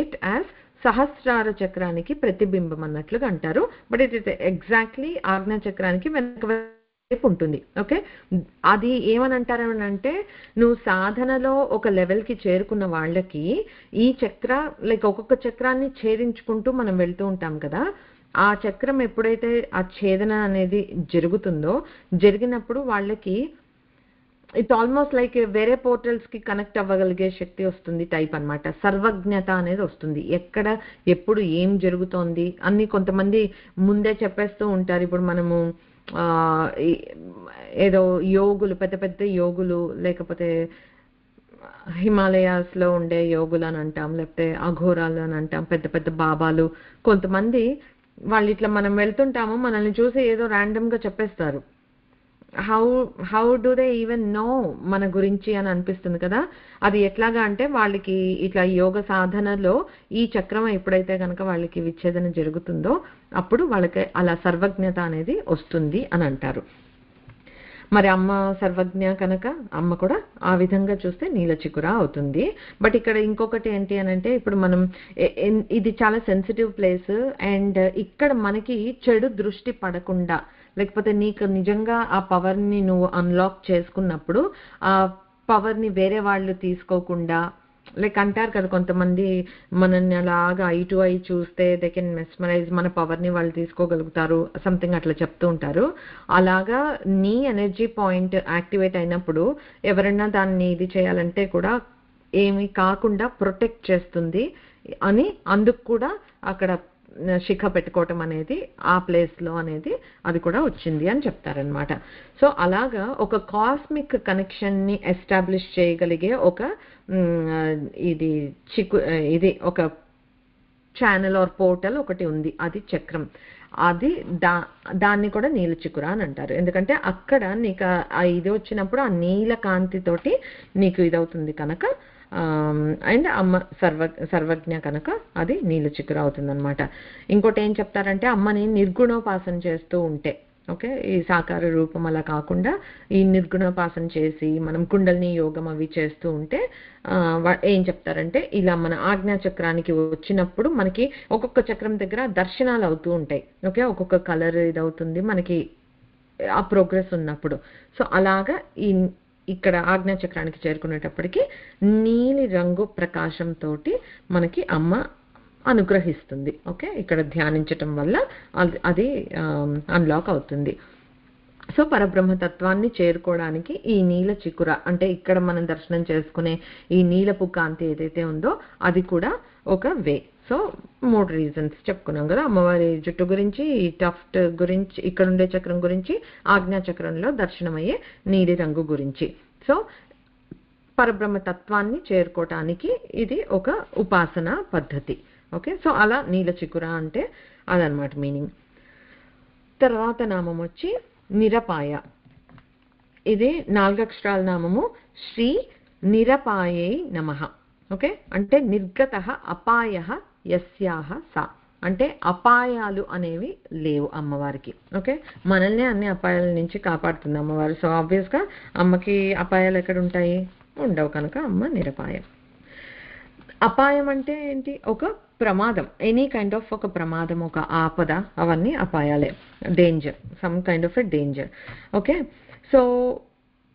it as సహస్రార చక్రానికి ప్రతిబింబం అన్నట్లుగా అంటారు. బట్ ఇట్ ఎగ్జాక్ట్లీ ఆజ్ఞా చక్రానికి వెనక వైపు ఉంటుంది. ఓకే, అది ఏమని అంటారంటే, నువ్వు సాధనలో ఒక లెవెల్కి చేరుకున్న వాళ్ళకి ఈ చక్ర లైక్ ఒక్కొక్క చక్రాన్ని ఛేదించుకుంటూ మనం వెళ్తూ ఉంటాం కదా, ఆ చక్రం ఎప్పుడైతే ఆ ఛేదన అనేది జరుగుతుందో, జరిగినప్పుడు వాళ్ళకి ఇట్ ఆల్మోస్ట్ లైక్ వేరే పోర్టల్స్ కి కనెక్ట్ అవ్వగలిగే శక్తి వస్తుంది టైప్ అన్నమాట. సర్వజ్ఞత అనేది వస్తుంది. ఎక్కడ ఎప్పుడు ఏం జరుగుతోంది అన్ని కొంతమంది ముందే చెప్పేస్తూ ఉంటారు. ఇప్పుడు మనము ఏదో యోగులు, పెద్ద పెద్ద యోగులు, లేకపోతే హిమాలయాస్ లో ఉండే యోగులు అని అంటాం, లేకపోతే అఘోరాలు అని అంటాం, పెద్ద పెద్ద బాబాలు. కొంతమంది వాళ్ళు ఇట్లా మనం వెళ్తుంటాము, మనల్ని చూసి ఏదో ర్యాండమ్ గా చెప్పేస్తారు. How do they even know మన గురించి అని అనిపిస్తుంది కదా. అది ఎట్లాగా అంటే, వాళ్ళకి ఇట్లా యోగ సాధనలో ఈ చక్రం ఎప్పుడైతే కనుక వాళ్ళకి విచ్ఛేదన జరుగుతుందో అప్పుడు వాళ్ళకి అలా సర్వజ్ఞత అనేది వస్తుంది అని అంటారు. మరి అమ్మ సర్వజ్ఞ కనుక అమ్మ కూడా ఆ విధంగా చూస్తే నీలచికుర అవుతుంది. బట్ ఇక్కడ ఇంకొకటి ఏంటి అని అంటే, ఇప్పుడు మనం ఇది చాలా సెన్సిటివ్ ప్లేస్, అండ్ ఇక్కడ మనకి చెడు దృష్టి పడకుండా, లేకపోతే నీకు నిజంగా ఆ పవర్ ని నువ్వు అన్లాక్ చేసుకున్నప్పుడు ఆ పవర్ ని వేరే వాళ్ళు తీసుకోకుండా, లైక్ అంటారు కదా కొంతమంది, మనల్ని అలాగా ఐ టు ఐ చూస్తే దే కెన్ మెస్మరైజ్, మన పవర్ ని వాళ్ళు తీసుకోగలుగుతారు, సంథింగ్ అట్లా చెప్తూ ఉంటారు. అలాగా నీ ఎనర్జీ పాయింట్ యాక్టివేట్ అయినప్పుడు ఎవరైనా దాన్ని ఇది చేయాలంటే కూడా ఏమి కాకుండా ప్రొటెక్ట్ చేస్తుంది అని, అందుకు కూడా అక్కడ శిఖ పెట్టుకోవటం అనేది ఆ ప్లేస్ లో అనేది అది కూడా వచ్చింది అని చెప్తారనమాట. సో అలాగా ఒక కాస్మిక్ కనెక్షన్ ని ఎస్టాబ్లిష్ చేయగలిగే ఒక ఇది ఒక ఛానల్ ఆర్ పోర్టల్ ఒకటి ఉంది, అది చక్రం. అది దాన్ని కూడా నీలచికుర అని అంటారు. ఎందుకంటే అక్కడ నీకు ఇది వచ్చినప్పుడు ఆ నీల కాంతితోటి నీకు ఇదవుతుంది కనుక, అండ్ అమ్మ సర్వజ్ఞ కనుక అది నీలచికుర అవుతుంది అనమాట. ఇంకోటి ఏం చెప్తారంటే, అమ్మని నిర్గుణోపాసన చేస్తూ ఉంటే, ఓకే, ఈ సాకార రూపం అలా కాకుండా ఈ నిర్గుణోపాసన చేసి మనం కుండలిని యోగం అవి చేస్తూ ఉంటే ఏం చెప్తారంటే, ఇలా మన ఆజ్ఞా చక్రానికి వచ్చినప్పుడు మనకి ఒక్కొక్క చక్రం దగ్గర దర్శనాలు అవుతూ ఉంటాయి. ఓకే, ఒక్కొక్క కలర్ ఇదవుతుంది మనకి ఆ ప్రోగ్రెస్ ఉన్నప్పుడు. సో అలాగా ఇక్కడ ఆజ్ఞా చక్రానికి చేరుకునేటప్పటికి నీలి రంగు ప్రకాశంతో మనకి అమ్మ అనుగ్రహిస్తుంది. ఓకే, ఇక్కడ ధ్యానించటం వల్ల అది అన్లాక్ అవుతుంది. సో పరబ్రహ్మతత్వాన్ని చేరుకోవడానికి ఈ నీల చికుర అంటే ఇక్కడ మనం దర్శనం చేసుకునే ఈ నీలపు కాంతి ఏదైతే ఉందో అది కూడా ఒక వే. సో 3 రీజన్స్ చెప్పుకున్నాం కదా, అమ్మవారి జుట్టు గురించి, ఈ టఫ్ట్ గురించి, ఇక్కడ ఉండే చక్రం గురించి, ఆజ్ఞా చక్రంలో దర్శనమయ్యే నీలి రంగు గురించి. సో పరబ్రహ్మతత్వాన్ని చేరుకోవటానికి ఇది ఒక ఉపాసన పద్ధతి. ఓకే, సో అలా నీల చికుర అంటే అదనమాట మీనింగ్. తర్వాత నామం వచ్చి నిరపాయ. ఇది 4 అక్షరాల నామము, శ్రీ నిరపాయై నమః. ఓకే, అంటే నిర్గత అపాయ యస్యాహ సా, అంటే అపాయాలు అనేవి లేవు అమ్మవారికి. ఓకే, మనల్ని అన్ని అపాయాల నుంచి కాపాడుతుంది అమ్మవారు. సో ఆబ్వియస్ గా అమ్మకి అపాయాలు ఎక్కడ ఉంటాయి, ఉండవు కనుక అమ్మ నిరపాయం. అపాయం అంటే ఏంటి, ఒక ప్రమాదం, ఎనీ కైండ్ ఆఫ్ ఒక ప్రమాదం, ఒక ఆపద, అవన్నీ అపాయాలే, danger, some kind of a danger. Okay, so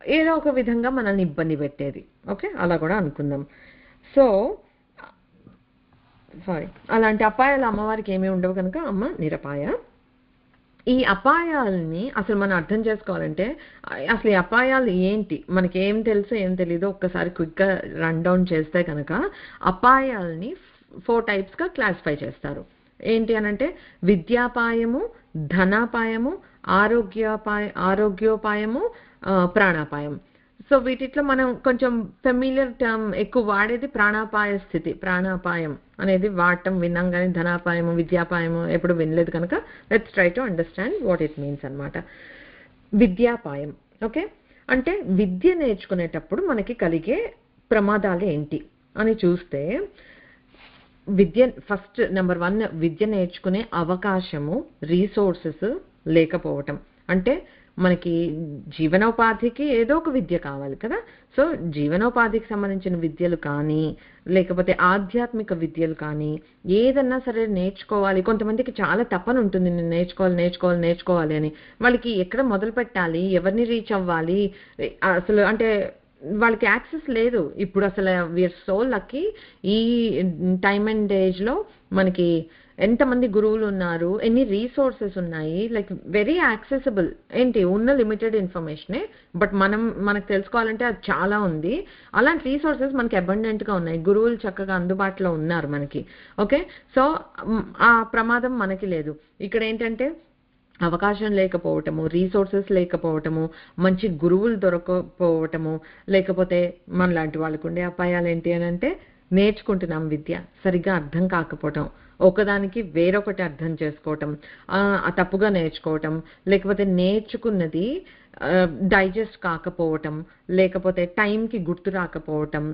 ఏదో ఒక విధంగా మనల్ని ఇబ్బంది పెట్టేది. ఓకే, అలా కూడా అనుకుందాం. సో అలాంటి అపాయాలు అమ్మవారికి ఏమీ ఉండవు కనుక అమ్మ నిరపాయ. ఈ అపాయాలని అసలు మనం అర్థం చేసుకోవాలంటే, అసలు ఈ అపాయాలు ఏంటి, మనకి ఏం తెలుసు ఏం తెలీదు ఒక్కసారి క్విక్గా రన్ డౌన్ చేస్తే కనుక, అపాయాలని 4 టైప్స్ గా క్లాసిఫై చేస్తారు. ఏంటి అనంటే, విద్యాపాయము, ధనాపాయము, ఆరోగ్యోపాయము, ప్రాణాపాయం. సో వీటిట్లో మనం కొంచెం ఫెమిలియర్ టర్మ్ ఎక్కువ వాడేది ప్రాణాపాయ స్థితి. ప్రాణాపాయం అనేది వాడటం విన్నాం, కానీ ధనాపాయము విద్యాపాయము ఎప్పుడు వినలేదు కనుక let's try to understand what it means అనమాట. విద్యాపాయం ఓకే అంటే విద్య నేర్చుకునేటప్పుడు మనకి కలిగే ప్రమాదాలు ఏంటి అని చూస్తే, విద్య ఫస్ట్ నెంబర్ 1 విద్య నేర్చుకునే అవకాశము రీసోర్సెస్ లేకపోవటం. అంటే మనకి జీవనోపాధికి ఏదో ఒక విద్య కావాలి కదా. సో జీవనోపాధికి సంబంధించిన విద్యలు కానీ లేకపోతే ఆధ్యాత్మిక విద్యలు కానీ ఏదన్నా సరే నేర్చుకోవాలి. కొంతమందికి చాలా తపన ఉంటుంది, నేను నేర్చుకోవాలి అని. వాళ్ళకి ఎక్కడ మొదలు పెట్టాలి, ఎవరిని రీచ్ అవ్వాలి, అసలు అంటే వాళ్ళకి యాక్సెస్ లేదు. ఇప్పుడు అసలు వీఆర్ సో లక్కీ, ఈ టైమ్ అండ్ ఏజ్లో మనకి ఎంతమంది గురువులు ఉన్నారు, ఎన్ని రీసోర్సెస్ ఉన్నాయి, లైక్ వెరీ యాక్సెసిబుల్. ఏంటి ఉన్న లిమిటెడ్ ఇన్ఫర్మేషనే, బట్ మనకు తెలుసుకోవాలంటే అది చాలా ఉంది. అలాంటి రీసోర్సెస్ మనకి అబండెంట్గా ఉన్నాయి, గురువులు చక్కగా అందుబాటులో ఉన్నారు మనకి. ఓకే సో ఆ ప్రమాదం మనకి లేదు. ఇక్కడ ఏంటంటే అవకాశం లేకపోవటము, రీసోర్సెస్ లేకపోవటము, మంచి గురువులు దొరకకపోవటము, లేకపోతే మనలాంటి వాళ్ళకు ఉండే అపాయాలు ఏంటి అని అంటే నేర్చుకుంటున్నాం విద్య సరిగ్గా అర్థం కాకపోవటం, ఒకదానికి వేరొకటి అర్థం చేసుకోవటం, తప్పుగా నేర్చుకోవటం, లేకపోతే నేర్చుకున్నది డైజెస్ట్ కాకపోవటం, లేకపోతే టైంకి గుర్తు రాకపోవటం,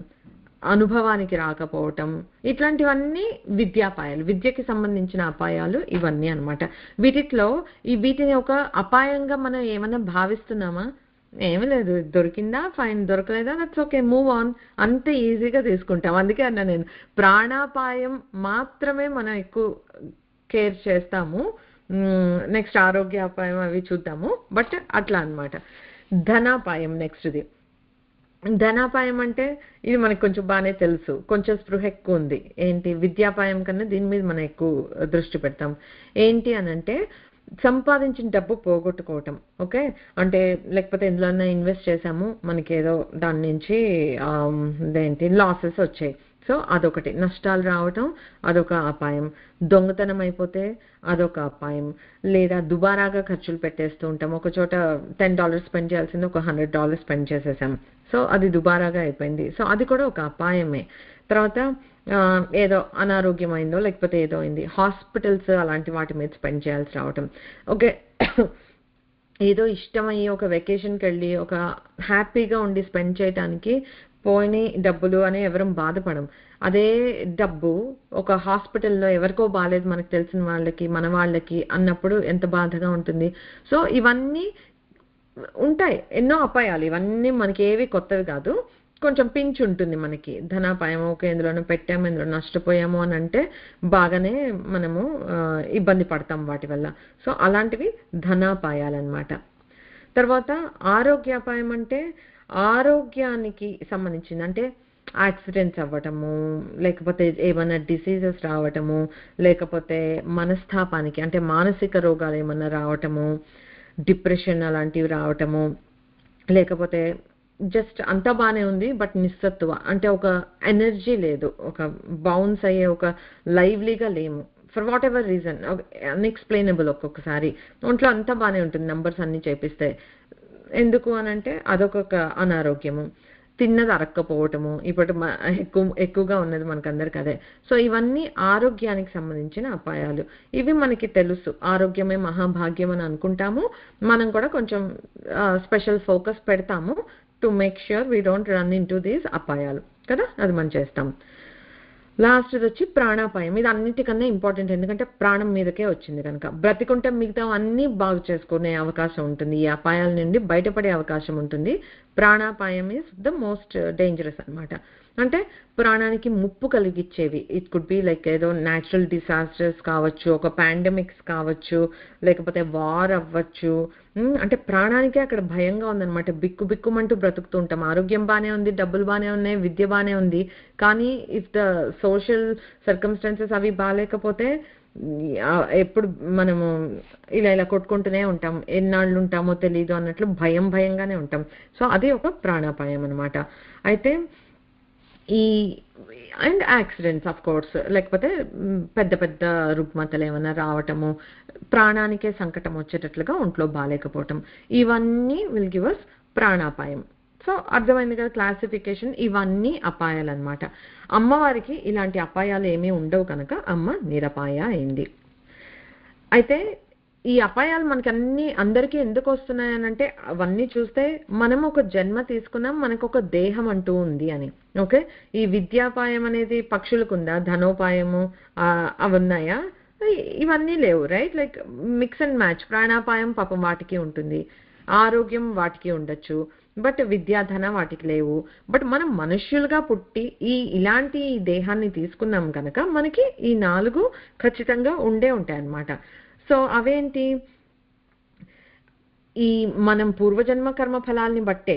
అనుభవానికి రాకపోవటం, ఇట్లాంటివన్నీ విద్యాపాయాలు, విద్యకి సంబంధించిన అపాయాలు ఇవన్నీ అనమాట. వీటిని ఒక అపాయంగా మనం ఏమన్నా భావిస్తున్నామా? ఏమీ లేదు. దొరికిందా ఫైన్, దొరకలేదా దట్స్ ఓకే, మూవ్ ఆన్, అంత ఈజీగా తీసుకుంటాం. అందుకే అన్నా నేను ప్రాణాపాయం మాత్రమే మనం ఎక్కువ కేర్ చేస్తాము. నెక్స్ట్ ఆరోగ్యాపాయం అవి చూద్దాము, బట్ అట్లా అనమాట. ధనాపాయం నెక్స్ట్ది. ధనాపాయం అంటే ఇది మనకు కొంచెం బాగానే తెలుసు, కొంచెం స్పృహ ఎక్కువ ఉంది. ఏంటి విద్యాపాయం కన్నా దీని మీద మనం ఎక్కువ దృష్టి పెడతాం. ఏంటి అని అంటే సంపాదించిన డబ్బు పోగొట్టుకోవటం. ఓకే అంటే లేకపోతే ఎందులోనే ఇన్వెస్ట్ చేసాము, మనకి ఏదో దాని నుంచి లాసెస్ వచ్చాయి. సో అదొకటి, నష్టాలు రావటం అదొక అపాయం. దొంగతనం అయిపోతే అదొక అపాయం. లేదా దుబారాగా ఖర్చులు పెట్టేస్తూ ఉంటాం, ఒక చోట $10 స్పెండ్ చేయాల్సింది ఒక $100 స్పెండ్ చేసేసాం, సో అది దుబారాగా అయిపోయింది. సో అది కూడా ఒక అపాయమే. తర్వాత ఏదో అనారోగ్యమైందో లేకపోతే ఏదో అయింది, హాస్పిటల్స్ అలాంటి వాటి మీద స్పెండ్ చేయాల్సి రావటం. ఓకే ఏదో ఇష్టమయ్యి ఒక వెకేషన్కి వెళ్ళి ఒక హ్యాపీగా ఉండి స్పెండ్ చేయడానికి పోయిన డబ్బులు అని ఎవరం బాధపడం. అదే డబ్బు ఒక హాస్పిటల్లో ఎవరికో బాగాలేదు, మనకు తెలిసిన వాళ్ళకి మన వాళ్ళకి అన్నప్పుడు ఎంత బాధగా ఉంటుంది. సో ఇవన్నీ ఉంటాయి, ఎన్నో అపాయాలు. ఇవన్నీ మనకి ఏవి కొత్తవి కాదు, కొంచెం పించ్ ఉంటుంది మనకి. ధనాపాయం ఓకే ఎందులోనూ పెట్టాము, ఎందులో నష్టపోయాము అని అంటే బాగానే మనము ఇబ్బంది పడతాం వాటి వల్ల. సో అలాంటివి ధనాపాయాలన్నమాట. తర్వాత ఆరోగ్యాపాయం అంటే ఆరోగ్యానికి సంబంధించింది, అంటే యాక్సిడెంట్స్ అవ్వటము, లేకపోతే ఏమైనా డిసీజెస్ రావటము, లేకపోతే మనస్తాపానికి అంటే మానసిక రోగాలు ఏమన్నా రావటము, డిప్రెషన్ అలాంటివి రావటము, లేకపోతే జస్ట్ అంతా బాగానే ఉంది బట్ నిస్సత్తువ అంటే ఒక ఎనర్జీ లేదు, ఒక బౌన్స్ అయ్యే ఒక లైవ్లీగా లేము for what ever reason, unexplainable. ఒక్కొక్కసారి ఒంట్లో అంతా బాగానే ఉంటుంది, నంబర్స్ అన్ని చేపిస్తే. ఎందుకు అని అంటే అదొక అనారోగ్యము. తిన్నది అరక్కపోవటము ఇప్పుడు ఎక్కువగా ఉన్నది మనకందరికి అదే. సో ఇవన్నీ ఆరోగ్యానికి సంబంధించిన అపాయాలు. ఇవి మనకి తెలుసు, ఆరోగ్యమే మహాభాగ్యం అని అనుకుంటాము. మనం కూడా కొంచెం స్పెషల్ ఫోకస్ పెడతాము to make sure we don't run into these అపాయాలు కదా, అది మనం చేస్తాం. లాస్ట్ వచ్చి ప్రాణాపాయం. ఇది అన్నిటికన్నా ఇంపార్టెంట్, ఎందుకంటే ప్రాణం మీదకే వచ్చింది కనుక. బ్రతికుంటే మిగతా అన్నీ బాగు చేసుకునే అవకాశం ఉంటుంది, ఈ అపాయాల నుండి బయటపడే అవకాశం ఉంటుంది. ప్రాణాపాయం ఈజ్ ద మోస్ట్ డేంజరస్ అనమాట. అంటే ప్రాణానికి ముప్పు కలిగించేవి. ఇట్ కుడ్ బి లైక్ ఏదో న్యాచురల్ డిసాస్టర్స్ కావచ్చు, ఒక పాండమిక్స్ కావచ్చు, లేకపోతే వార్ అవ్వచ్చు. అంటే ప్రాణానికే అక్కడ భయంగా ఉందన్నమాట. బిక్కు బిక్కుమంటూ బ్రతుకుతూ ఉంటాం. ఆరోగ్యం బాగానే ఉంది, డబ్బులు బాగానే ఉన్నాయి, విద్య బాగానే ఉంది, కానీ ఇఫ్ ద సోషల్ సర్కమ్స్టాన్సెస్ అవి బాగాలేకపోతే ఎప్పుడు మనము ఇలా కొట్టుకుంటూనే ఉంటాం, ఎన్నాళ్ళు ఉంటామో తెలీదు అన్నట్లు భయంగానే ఉంటాం. సో అది ఒక ప్రాణాపాయం అనమాట. అయితే అండ్ యాక్సిడెంట్స్ ఆఫ్ కోర్స్, లేకపోతే పెద్ద పెద్ద రుగ్మతలు ఏమైనా రావటము, ప్రాణానికే సంకటం వచ్చేటట్లుగా ఒంట్లో బాగాలేకపోవటం, ఇవన్నీ విల్ గివ్ అస్ ప్రాణాపాయం. సో అర్థమైంది కదా క్లాసిఫికేషన్. ఇవన్నీ అపాయాలు అనమాట. అమ్మవారికి ఇలాంటి అపాయాలు ఏమీ ఉండవు కనుక అమ్మ నిరపాయ అయింది. అయితే ఈ అపాయాలు మనకి అందరికీ ఎందుకు వస్తున్నాయి అనంటే అవన్నీ చూస్తే మనం ఒక జన్మ తీసుకున్నాం, మనకు ఒక దేహం అంటూ ఉంది అని. ఓకే, ఈ విద్యాపాయం అనేది పక్షులకు ఉందా? ధనోపాయము అవి ఉన్నాయా? ఇవన్నీ లేవు, right? Like mix and match. ప్రాణాపాయం పాపం వాటికి ఉంటుంది, ఆరోగ్యం వాటికి ఉండొచ్చు, బట్ విద్యాధన వాటికి లేవు. బట్ మనం మనుష్యులుగా పుట్టి ఇలాంటి దేహాన్ని తీసుకున్నాం కనుక మనకి ఈ 4 ఖచ్చితంగా ఉంటాయి అన్నమాట. సో అవేంటి? ఈ మనం పూర్వజన్మ కర్మ ఫలాల్ని బట్టే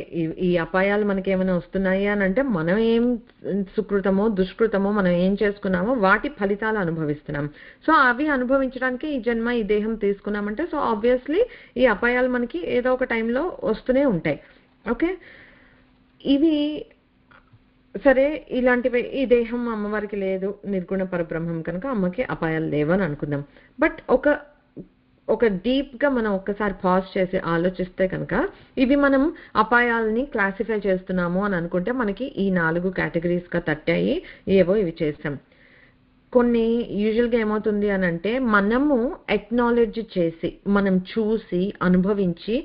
ఈ అపాయాలు మనకి ఏమైనా వస్తున్నాయి అని అంటే మనం ఏం సుకృతమో దుష్కృతమో మనం ఏం చేసుకున్నామో వాటి ఫలితాలు అనుభవిస్తున్నాం. సో అవి అనుభవించడానికి ఈ జన్మ ఈ దేహం తీసుకున్నామంటే సో ఆబ్వియస్లీ ఈ అపాయాలు మనకి ఏదో ఒక టైంలో వస్తూనే ఉంటాయి. ఓకే, ఇవి సరే, ఇలాంటివి ఈ దేహం అమ్మవారికి లేదు, నిర్గుణ పరబ్రహ్మం కనుక అమ్మకి అపాయాలు లేవని అనుకుందాం. బట్ ఒక డీప్ గా మనం ఒక్కసారి పాజ్ చేసి ఆలోచిస్తే కనుక ఇవి మనం అపాయాలని క్లాసిఫై చేస్తున్నాము అని అనుకుంటే మనకి ఈ 4 కేటగిరీస్ గా తట్టాయి. ఏవో ఇవి చేసాం. కొన్ని యూజువల్గా ఏమవుతుంది అని అంటే మనము ఎక్నాలెడ్జ్ చేసి, మనం చూసి అనుభవించి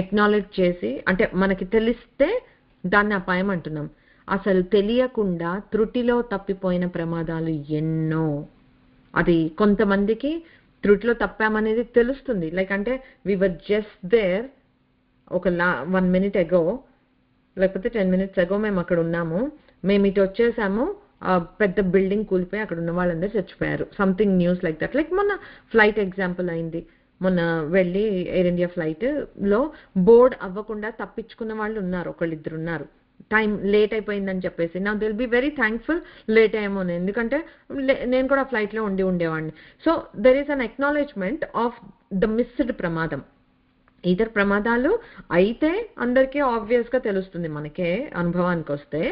ఎక్నాలెడ్జ్ చేసి, అంటే మనకి తెలిస్తే దాన్ని అపాయం అంటున్నాం. అసలు తెలియకుండా త్రుటిలో తప్పిపోయిన ప్రమాదాలు ఎన్నో. అది కొంతమందికి త్రుటిలో తప్పామనేది తెలుస్తుంది, లైక్ అంటే వి వర్ జస్ట్ దేర్ ఒక 1 minute అగో లేకపోతే 10 minutes అగో మేము అక్కడ ఉన్నాము, మేము ఇటు వచ్చేసాము, పెద్ద బిల్డింగ్ కూలిపోయి అక్కడ ఉన్న వాళ్ళందరూ చచ్చిపోయారు, something news like that. Like మొన్న ఫ్లైట్ ఎగ్జాంపుల్ అయింది. మొన్న వెళ్ళి ఎయిర్ ఇండియా ఫ్లైట్ లో బోర్డ్ అవ్వకుండా తప్పించుకున్న వాళ్ళు ఉన్నారు, ఒకళ్ళిద్దరు ఉన్నారు. టైం లేట్ అయిపోయిందని చెప్పేసి నా దిల్ బి వెరీ థ్యాంక్ఫుల్ లేట్ అయ్యామో, ఎందుకంటే నేను కూడా ఫ్లైట్ లో ఉండేవాడిని. So there is an acknowledgement of the missed ప్రమాదం. ఇతర ప్రమాదాలు అయితే అందరికీ ఆబ్వియస్ గా తెలుస్తుంది, మనకే అనుభవానికి వస్తే.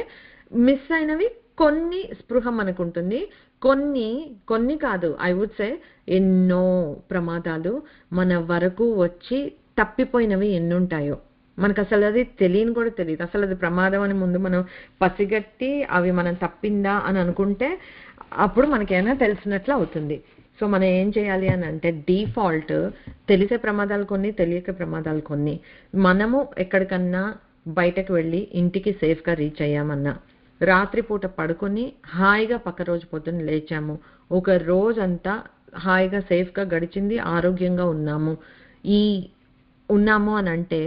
మిస్ అయినవి కొన్ని స్పృహ మనకు ఉంటుంది, కొన్ని కాదు, ఐ వుడ్ సే ఎన్నో ప్రమాదాలు మన వరకు వచ్చి తప్పిపోయినవి ఎన్నుంటాయో మనకు అసలు అది తెలియని కూడా తెలియదు. అసలు అది ప్రమాదం అని ముందు మనం పసిగట్టి అవి మనం తప్పిందా అని అనుకుంటే అప్పుడు మనకేమైనా తెలిసినట్లు అవుతుంది. సో మనం ఏం చేయాలి అని అంటే డిఫాల్ట్ తెలిసే ప్రమాదాలు కొన్ని, తెలియక ప్రమాదాలు కొన్ని. మనము ఎక్కడికన్నా బయటకు వెళ్ళి ఇంటికి సేఫ్గా రీచ్ అయ్యామన్నా, రాత్రిపూట పడుకొని హాయిగా పక్క రోజు పొద్దున్న లేచాము, ఒక రోజంతా హాయిగా సేఫ్గా గడిచింది, ఆరోగ్యంగా ఉన్నాము అని అంటే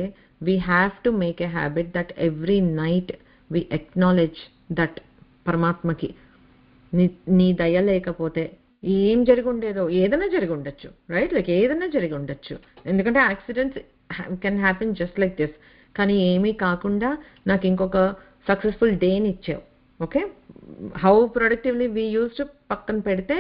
we have to make a habit that every night we acknowledge that పరమాత్మకి నీ దయ లేకపోతే ఏం జరిగి ఉండేదో, ఏదైనా జరిగి ఉండొచ్చు, రైట్? లైక్ ఏదైనా జరిగి ఉండొచ్చు, ఎందుకంటే accidents can happen just like this. కానీ ఏమీ కాకుండా నాకు ఇంకొక సక్సెస్ఫుల్ డేని ఇచ్చావు. Okay, how productively we use to పక్కన పెడితే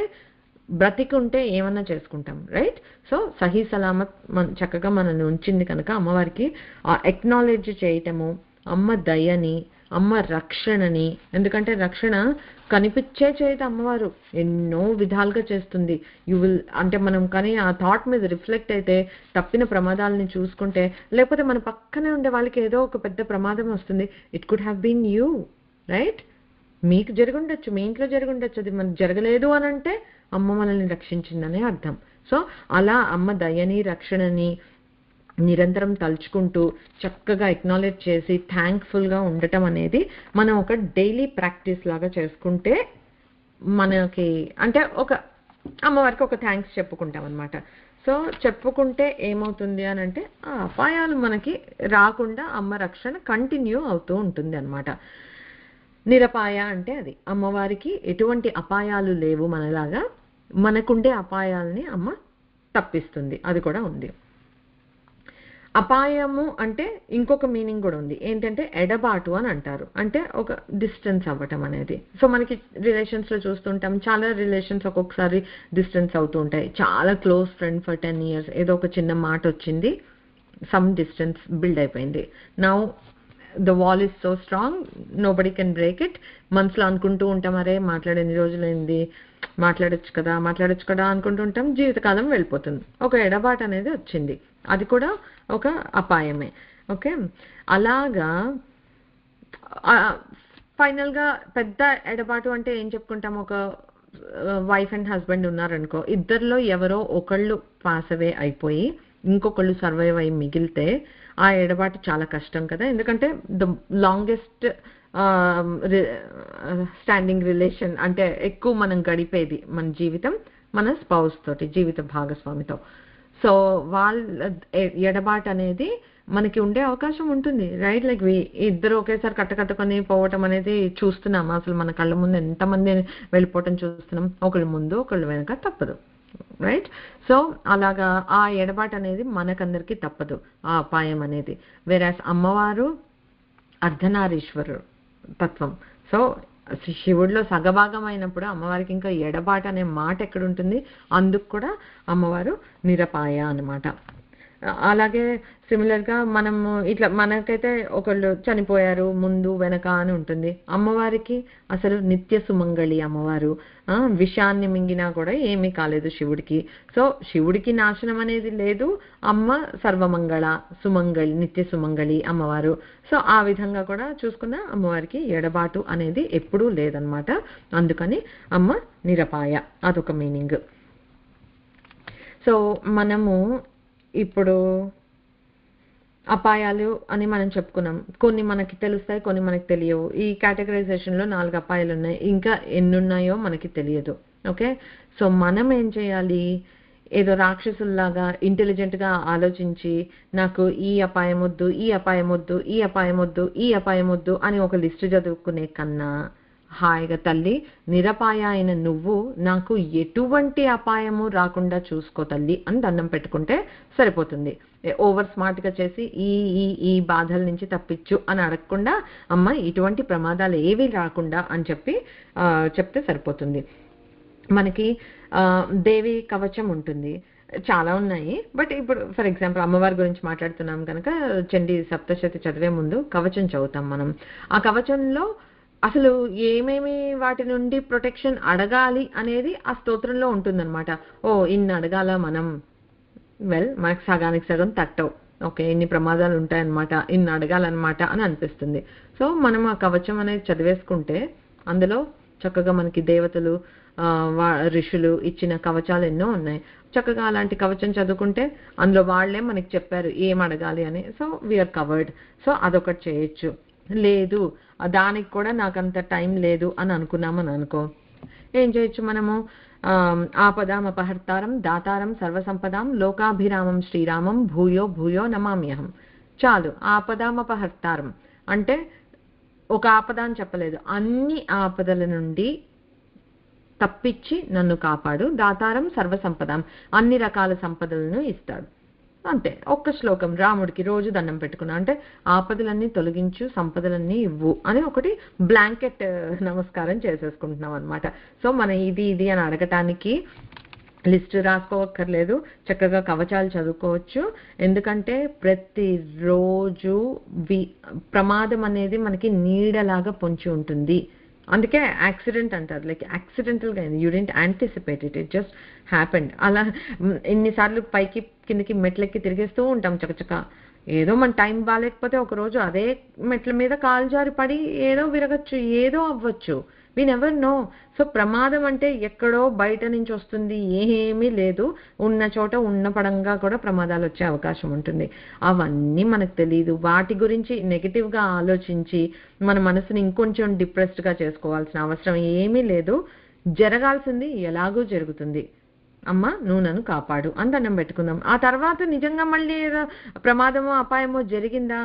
బ్రతికుంటే ఏమన్నా చేసుకుంటాం, రైట్? సో సహీ సలామత్ చక్కగా మనల్ని ఉంచింది కనుక అమ్మవారికి ఆ ఎక్నాలెడ్జ్ చేయటము, అమ్మ దయని, అమ్మ రక్షణని. ఎందుకంటే రక్షణ కనిపించే చేయట అమ్మవారు ఎన్నో విధాలుగా చేస్తుంది. అంటే మనం కానీ ఆ థాట్ మీద రిఫ్లెక్ట్ అయితే తప్పిన ప్రమాదాలని చూసుకుంటే, లేకపోతే మన పక్కనే ఉండే వాళ్ళకి ఏదో ఒక పెద్ద ప్రమాదం వస్తుంది, it could have been you, right? మీకు జరిగి ఉండొచ్చు, మీ ఇంట్లో జరిగి ఉండొచ్చు, అది మనకు జరగలేదు అని అంటే అమ్మ మనల్ని రక్షించిందనే అర్థం. సో అలా అమ్మ దయని రక్షణని నిరంతరం తలుచుకుంటూ చక్కగా ఎక్నాలెడ్జ్ చేసి థ్యాంక్ఫుల్గా ఉండటం అనేది మనం ఒక డైలీ ప్రాక్టీస్ లాగా చేసుకుంటే మనకి అంటే ఒక అమ్మవారికి ఒక థ్యాంక్స్ చెప్పుకుంటాం అనమాట. సో చెప్పుకుంటే ఏమవుతుంది అని అంటే ఆ అపాయాలు మనకి రాకుండా అమ్మ రక్షణ కంటిన్యూ అవుతూ ఉంటుంది అనమాట. నిరపాయ అంటే అది అమ్మవారికి ఎటువంటి అపాయాలు లేవు మనలాగా, మనకుండే అపాయాలని అమ్మ తప్పిస్తుంది, అది కూడా ఉంది. అపాయము అంటే ఇంకొక మీనింగ్ కూడా ఉంది, ఏంటంటే ఎడబాటు అని అంటారు, అంటే ఒక డిస్టెన్స్ అవ్వటం అనేది. సో మనకి రిలేషన్స్ లో చూస్తుంటాం, చాలా రిలేషన్స్ ఒక్కొక్కసారి డిస్టెన్స్ అవుతూ ఉంటాయి. చాలా క్లోజ్ ఫ్రెండ్ ఫర్ 10 years, ఏదో ఒక చిన్న మాట వచ్చింది, సమ్ డిస్టెన్స్ బిల్డ్ అయిపోయింది. Now the wall is so strong nobody can break it. మనసులో అనుకుంటూ ఉంటాం, అరే మాట్లాడేన్ని రోజులైంది, మాట్లాడొచ్చు కదా అనుకుంటూ ఉంటాం, జీవితకాలం వెళ్ళిపోతుంది. ఒక ఎడబాటు అనేది వచ్చింది, అది కూడా ఒక అపాయమే. ఓకే, అలాగా ఫైనల్ గా పెద్ద ఎడబాటు అంటే ఏం చెప్పుకుంటాం, ఒక వైఫ్ అండ్ హస్బెండ్ ఉన్నారనుకో, ఇద్దరిలో ఎవరో ఒకళ్ళు పాస్ అవే అయిపోయి ఇంకొకళ్ళు సర్వైవ్ అయి మిగిలితే ఆ ఎడబాటు చాలా కష్టం కదా. ఎందుకంటే ద లాంగెస్ట్ స్టాండింగ్ రిలేషన్ అంటే ఎక్కువ మనం గడిపేది మన జీవితం మన స్పౌస్ తోటి, జీవిత భాగస్వామితో. సో వాళ్ళ ఎడబాటు అనేది మనకి ఉండే అవకాశం ఉంటుంది, రైట్? లైక్ ఇద్దరు ఒకేసారి కట్టుకొని పోవటం అనేది చూస్తున్నాం, అసలు మన కళ్ళ ముందు ఎంతమంది వెళ్ళిపోవటం చూస్తున్నాం, ఒకళ్ళు ముందు ఒకళ్ళు వెనక, తప్పదు, రైట్? సో అలాగా ఆ ఎడబాటు అనేది మనకందరికీ తప్పదు, ఆ అపాయం అనేది. వేరాస్ అమ్మవారు అర్ధనారీశ్వరు తత్వం. సో శివుడిలో సగభాగం అయినప్పుడు అమ్మవారికి ఇంకా ఎడబాటు అనే మాట ఎక్కడుంటుంది? అందుకు కూడా అమ్మవారు నిరపాయ అన్నమాట. అలాగే సిమిలర్గా మనము ఇట్లా మనకైతే ఒకళ్ళు చనిపోయారు ముందు వెనక అని ఉంటుంది, అమ్మవారికి అసలు నిత్య సుమంగళి అమ్మవారు. విషాన్ని మింగినా కూడా ఏమీ కాలేదు శివుడికి. సో శివుడికి నాశనం అనేది లేదు, అమ్మ సర్వమంగళ సుమంగళి, నిత్య సుమంగళి అమ్మవారు. సో ఆ విధంగా కూడా చూసుకున్న అమ్మవారికి ఎడబాటు అనేది ఎప్పుడూ లేదనమాట. అందుకని అమ్మ నిరపాయ, అదొక మీనింగ్. సో మనము ఇప్పుడు అపాయాలు అని మనం చెప్పుకున్నాం, కొన్ని మనకి తెలుస్తాయి, కొన్ని మనకి తెలియవు. ఈ కేటగరైజేషన్లో 4 అపాయాలు ఉన్నాయి, ఇంకా ఎన్ని ఉన్నాయో మనకి తెలియదు. ఓకే, సో మనం ఏం చేయాలి? ఏదో రాక్షసుల్లాగా ఇంటెలిజెంట్గా ఆలోచించి నాకు ఈ అపాయం వద్దు, ఈ అపాయం వద్దు, ఈ అపాయం వద్దు, ఈ అపాయం వద్దు అని ఒక లిస్టు చదువుకునే కన్నా హాయిగా తల్లి నిరపాయ అయిన నువ్వు నాకు ఎటువంటి అపాయము రాకుండా చూసుకో తల్లి అని దండం పెట్టుకుంటే సరిపోతుంది. ఓవర్ స్మార్ట్గా చేసి ఈ ఈ ఈ బాధల నుంచి తప్పించు అని అడగకుండా అమ్మ ఇటువంటి ప్రమాదాలు ఏవి రాకుండా అని చెప్తే సరిపోతుంది. మనకి దేవి కవచం ఉంటుంది, చాలా ఉన్నాయి. బట్ ఇప్పుడు ఫర్ ఎగ్జాంపుల్ అమ్మవారి గురించి మాట్లాడుతున్నాం కనుక చండీ సప్తశతి చదివే ముందు కవచం చదువుతాం మనం. ఆ కవచంలో అసలు ఏమేమి వాటి నుండి ప్రొటెక్షన్ అడగాలి అనేది ఆ స్తోత్రంలో ఉంటుందన్నమాట. ఇన్ని అడగాల మనం, మనకు సగానికి సగం తట్టవు, ఓకే ఇన్ని ప్రమాదాలు ఉంటాయన్నమాట, ఇన్ని అడగాలన్నమాట అని అనిపిస్తుంది. సో మనం ఆ కవచం అనేది చదివేసుకుంటే అందులో చక్కగా మనకి దేవతలు ఋషులు ఇచ్చిన కవచాలు ఎన్నో ఉన్నాయి. చక్కగా అలాంటి కవచం చదువుకుంటే అందులో వాళ్ళే మనకి చెప్పారు ఏం అడగాలి అని. So we are covered. సో అదొకటి చేయొచ్చు. లేదు దానికి కూడా నాకు అంత టైం లేదు అని అనుకున్నామని అనుకో, ఏం చేయొచ్చు మనము? ఆపదాం అపహర్తారం దాతారం సర్వసంపదాం లోకాభిరామం శ్రీరామం భూయో భూయో నమామ్యహం. చాలు, ఆపదాం అపహర్తారం అంటే ఒక ఆపద అని చెప్పలేదు, అన్ని ఆపదల నుండి తప్పించి నన్ను కాపాడు. దాతారం సర్వసంపదాం, అన్ని రకాల సంపదలను ఇస్తాడు. అంతే, ఒక్క శ్లోకం రాముడికి రోజు దండం పెట్టుకున్నా అంటే ఆపదలన్నీ తొలగించు సంపదలన్నీ ఇవ్వు అని ఒకటి బ్లాంకెట్ నమస్కారం చేసేసుకుంటున్నాం అనమాట. సో మన ఇది అని అడగటానికి లిస్ట్ రాసుకోవక్కర్లేదు, చక్కగా కవచాలు చదువుకోవచ్చు. ఎందుకంటే ప్రతిరోజు ప్రమాదం అనేది మనకి నీడలాగా పొంచి ఉంటుంది. అందుకే యాక్సిడెంట్ అంటారు, లైక్ యాక్సిడెంటల్గా అయింది, you didn't anticipate it, it just happened. అలా ఎన్నిసార్లు పైకి కిందకి మెట్లెక్కి తిరిగేస్తూ ఉంటాం చకచక. ఏదో మన టైం బాగాలేకపోతే ఒకరోజు అదే మెట్ల మీద కాలు జారి పడి ఏదో విరగచ్చు, ఏదో అవ్వచ్చు, వి నెవర్ నో. సో ప్రమాదం అంటే ఎక్కడో బయట నుంచి వస్తుంది ఏమీ లేదు, ఉన్న చోట ఉన్న పడంగా కూడా ప్రమాదాలు వచ్చే అవకాశం ఉంటుంది. అవన్నీ మనకు తెలియదు, వాటి గురించి నెగిటివ్గా ఆలోచించి మన మనసుని ఇంకొంచెం డిప్రెస్డ్గా చేసుకోవాల్సిన అవసరం ఏమీ లేదు. జరగాల్సింది ఎలాగో జరుగుతుంది, అమ్మ నువ్వు నన్ను కాపాడు అని దండం పెట్టుకుందాం. ఆ తర్వాత నిజంగా మళ్ళీ ప్రమాదమో అపాయమో జరిగిందా,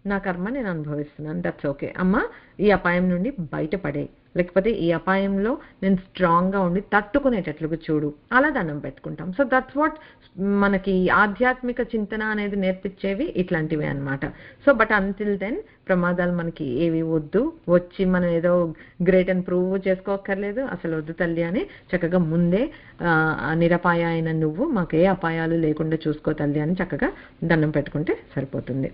నా కర్మ నేను అనుభవిస్తున్నాను, దట్స్ ఓకే. అమ్మ ఈ అపాయం నుండి బయటపడే, లేకపోతే ఈ అపాయంలో నేను స్ట్రాంగ్గా ఉండి తట్టుకునేటట్లుగా చూడు, అలా దండం పెట్టుకుంటాం. సో దట్స్ వాట్ మనకి ఆధ్యాత్మిక చింతన అనేది నేర్పించేవి ఇట్లాంటివే అనమాట. సో బట్ అంటిల్ దెన్ ప్రమాదాలు మనకి ఏవి వద్దు, వచ్చి మనం ఏదో గ్రేట్ అని ప్రూవ్ చేసుకోక్కర్లేదు, అసలు వద్దు తల్లి అని చక్కగా ముందే నిరపాయ అయిన నువ్వు మాకు ఏ అపాయాలు లేకుండా చూసుకో తల్లి అని చక్కగా దండం పెట్టుకుంటే సరిపోతుంది.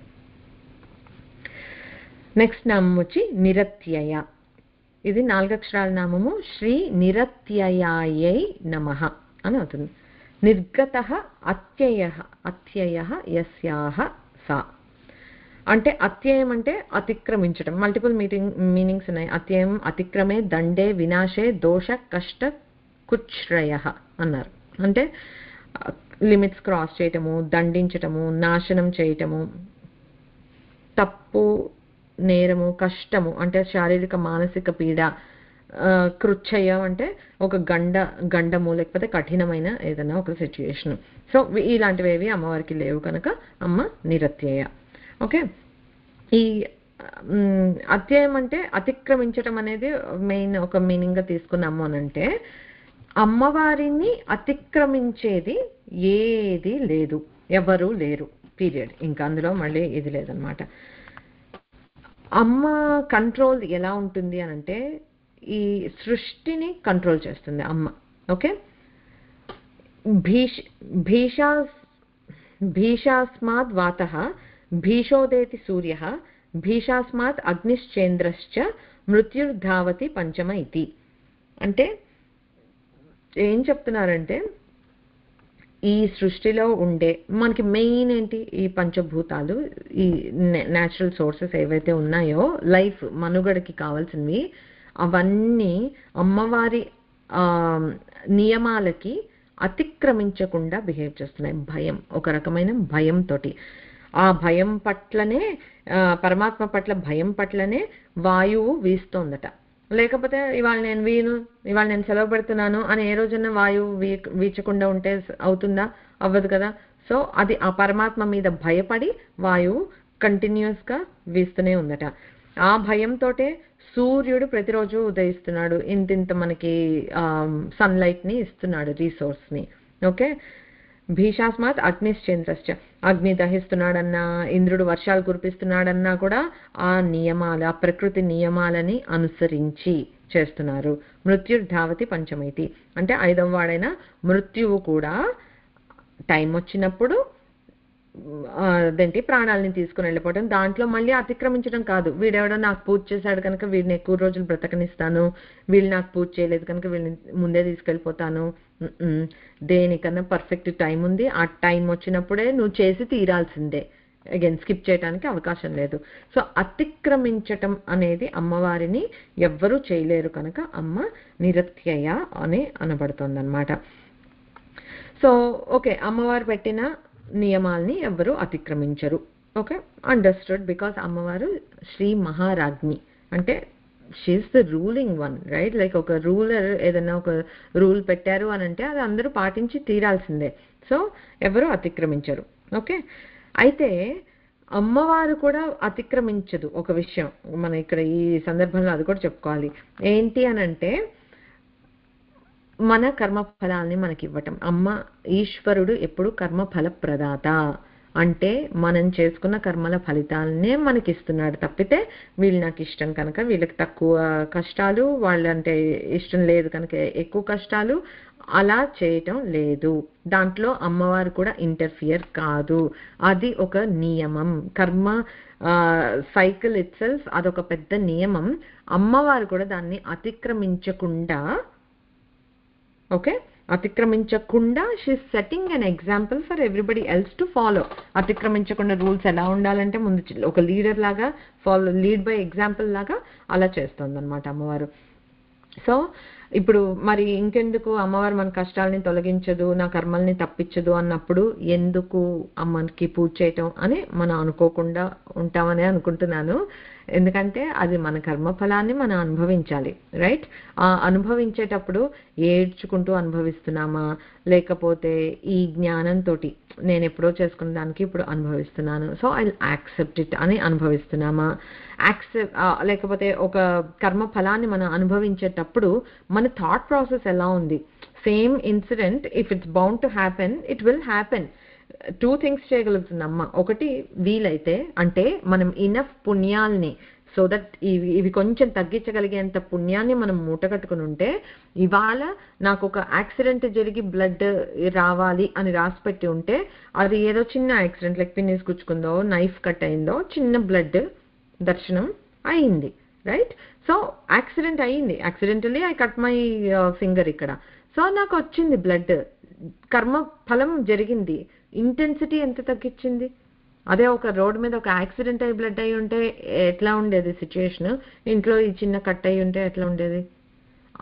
నెక్స్ట్ నామం వచ్చి నిరత్యయ. ఇది 4 అక్షరాల నామము. శ్రీ నిరత్యయాయై నమః అని అవుతుంది. నిర్గతః అత్యయః యస్యాః సా. అంటే అత్యయం అంటే అతిక్రమించడం, మల్టిపుల్ మీనింగ్స్ ఉన్నాయి. అత్యయం అతిక్రమే దండే వినాశే దోష కష్ట కుచ్రయ అన్నారు. అంటే లిమిట్స్ క్రాస్ చేయటము, దండించటము, నాశనం చేయటము, తప్పు నేరము, కష్టము అంటే శారీరక మానసిక పీడ, కృచ్ఛయం అంటే ఒక గండము లేకపోతే కఠినమైన ఏదైనా ఒక సిచ్యుయేషన్. సో ఇలాంటివేవి అమ్మవారికి లేవు కనుక అమ్మ నిరత్యయ. ఓకే, ఈ అత్యయం అంటే అతిక్రమించటం అనేది మెయిన్ ఒక మీనింగ్గా తీసుకున్నాము అనంటే అమ్మవారిని అతిక్రమించేది ఏది లేదు, ఎవరు లేరు, పీరియడ్. ఇంకా అందులో మళ్ళీ ఇది లేదనమాట. అమ్మ కంట్రోల్ ఎలా ఉంటుంది అనంటే ఈ సృష్టిని కంట్రోల్ చేస్తుంది అమ్మ. ఓకే, భీషాస్మాద్ వాతః భీషోదేతి సూర్యః భీషాస్మాత్ అగ్నిశ్చేంద్రశ్చ మృత్యుర్ధావతి పంచమ ఇతి. అంటే ఏం చెప్తున్నారంటే ఈ సృష్టిలో ఉండే మనకి మెయిన్ ఏంటి, ఈ పంచభూతాలు, ఈ న్యాచురల్ సోర్సెస్ ఏవైతే ఉన్నాయో లైఫ్ మనుగడకి కావాల్సినవి, అవన్నీ అమ్మవారి నియమాలకి అతిక్రమించకుండా బిహేవ్ చేస్తున్నాయి. భయం, ఒక రకమైన భయంతో. ఆ భయం పట్లనే, పరమాత్మ పట్ల భయం పట్లనే వాయువు వీస్తోందట. లేకపోతే ఇవాళ నేను సెలవు పెడుతున్నాను అని ఏ రోజున వాయువు వీచకుండా ఉంటే అవుతుందా? అవ్వదు కదా. సో అది ఆ పరమాత్మ మీద భయపడి వాయువు కంటిన్యూస్గా వీస్తూనే ఉందట. ఆ భయంతోటే సూర్యుడు ప్రతిరోజు ఉదయిస్తున్నాడు, ఇంతింత మనకి సన్లైట్ని ఇస్తున్నాడు, రీసోర్స్ని. ఓకే, భీషాస్మాత్ అగ్నిశ్చేంద్రశ్చ, అగ్ని దహిస్తున్నాడన్నా, ఇంద్రుడు వర్షాలు కురిపిస్తున్నాడన్నా కూడా ఆ నియమాలు, ఆ ప్రకృతి నియమాలని అనుసరించి చేస్తున్నారు. మృత్యుర్ధావతి పంచమైతి అంటే 5వ వాడైన మృత్యువు కూడా టైం వచ్చినప్పుడు అదేంటి ప్రాణాలని తీసుకుని వెళ్ళిపోవడం, దాంట్లో మళ్ళీ అతిక్రమించడం కాదు. వీడెవడో నాకు పూజ చేశాడు కనుక వీడిని ఎక్కువ రోజులు బ్రతకనిస్తాను, వీళ్ళు నాకు పూజ చేయలేదు కనుక వీళ్ళని ముందే తీసుకెళ్ళిపోతాను. దేనికన్నా పర్ఫెక్ట్ టైం ఉంది, ఆ టైం వచ్చినప్పుడే నువ్వు చేసి తీరాల్సిందే, అగైన్ స్కిప్ చేయడానికి అవకాశం లేదు. సో అతిక్రమించటం అనేది అమ్మవారిని ఎవ్వరూ చేయలేరు కనుక అమ్మ నిరత్యయ అని అనబడుతోందన్నమాట. సో ఓకే, అమ్మవారు పెట్టిన నియమాల్ని ఎవ్వరూ అతిక్రమించరు. Okay, understood. బికాస్ అమ్మవారు శ్రీ మహారాజ్ఞి అంటే she is the ruling one, right? Like ఒక రూలర్ ఏదైనా ఒక రూల్ పెట్టారు అని అంటే అది అందరూ పాటించి తీరాల్సిందే. సో ఎవరు అతిక్రమించరు. ఓకే, అయితే అమ్మవారు కూడా అతిక్రమించదు. ఒక విషయం మనం ఇక్కడ ఈ సందర్భంలో అది కూడా చెప్పుకోవాలి. ఏంటి అనంటే మన కర్మఫలాల్ని మనకి ఇవ్వటం. అమ్మ ఈశ్వరుడు ఎప్పుడు కర్మఫల ప్రదాత, అంటే మనం చేసుకున్న కర్మల ఫలితాలనే మనకి ఇస్తున్నాడు తప్పితే వీళ్ళు నాకు ఇష్టం కనుక వీళ్ళకి తక్కువ కష్టాలు, వాళ్ళంటే ఇష్టం లేదు కనుక ఎక్కువ కష్టాలు, అలా చేయటం లేదు. దాంట్లో అమ్మవారు కూడా ఇంటర్ఫియర్ కాదు. అది ఒక నియమం. కర్మ సైకిల్ ఇట్ సెల్ఫ్ అదొక పెద్ద నియమం. అమ్మవారు కూడా దాన్ని అతిక్రమించకుండా, ఓకే, అతిక్రమించకుండా she setting an example for everybody else to follow. అతిక్రమించకుండా రూల్స్ ఎలా ఉండాలంటే ముందు ఒక లీడర్ లాగా లీడ్ బై ఎగ్జాంపుల్ లాగా అలా చేస్తుంది అనమాట అమ్మవారు. సో ఇప్పుడు మరి ఇంకెందుకు అమ్మవారు మన కష్టాలని తొలగించదు, నా కర్మల్ని తప్పించదు అన్నప్పుడు ఎందుకు అమ్మకి పూజ చేయటం అని మనం అనుకోకుండా ఉంటామని అనుకుంటున్నాను. ఎందుకంటే అది మన కర్మఫలాన్ని మనం అనుభవించాలి, రైట్? ఆ అనుభవించేటప్పుడు ఏడ్చుకుంటూ అనుభవిస్తున్నామా, లేకపోతే ఈ జ్ఞానంతో నేను ఎప్పుడో చేసుకున్న దానికి ఇప్పుడు అనుభవిస్తున్నాను, సో ఐ యాక్సెప్ట్ ఇట్ అని అనుభవిస్తున్నామా, లేకపోతే ఒక కర్మ ఫలాన్ని మనం అనుభవించేటప్పుడు మన థాట్ ప్రాసెస్ ఎలా ఉంది? Same incident if it's bound to happen, it will happen. 2 things చేయగలుగుతుంది అమ్మ. ఒకటి, వీలైతే అంటే మనం ఇనఫ్ పుణ్యాల్ని, సో దట్ ఇవి కొంచెం తగ్గించగలిగేంత పుణ్యాన్ని మనం మూటగట్టుకుని ఉంటే, ఇవాళ నాకు ఒక యాక్సిడెంట్ జరిగి బ్లడ్ రావాలి అని రాసిపెట్టి ఉంటే, అది ఏదో చిన్న యాక్సిడెంట్, లైక్ పిన్నిస్ గుచ్చుకుందో, నైఫ్ కట్ అయిందో, చిన్న బ్లడ్ దర్శనం అయింది, రైట్? సో యాక్సిడెంట్ అయింది, accidentally I cut my finger ఇక్కడ, సో నాకు వచ్చింది బ్లడ్, కర్మ ఫలం జరిగింది. ఇంటెన్సిటీ ఎంత తగ్గించింది? అదే ఒక రోడ్ మీద ఒక యాక్సిడెంట్ అయ్యి బ్లడ్ అయ్యి ఉంటే ఎట్లా ఉండేది సిచ్యుయేషన్, ఇంట్లో ఈ చిన్న కట్ అయ్యి ఉంటే ఎట్లా ఉండేది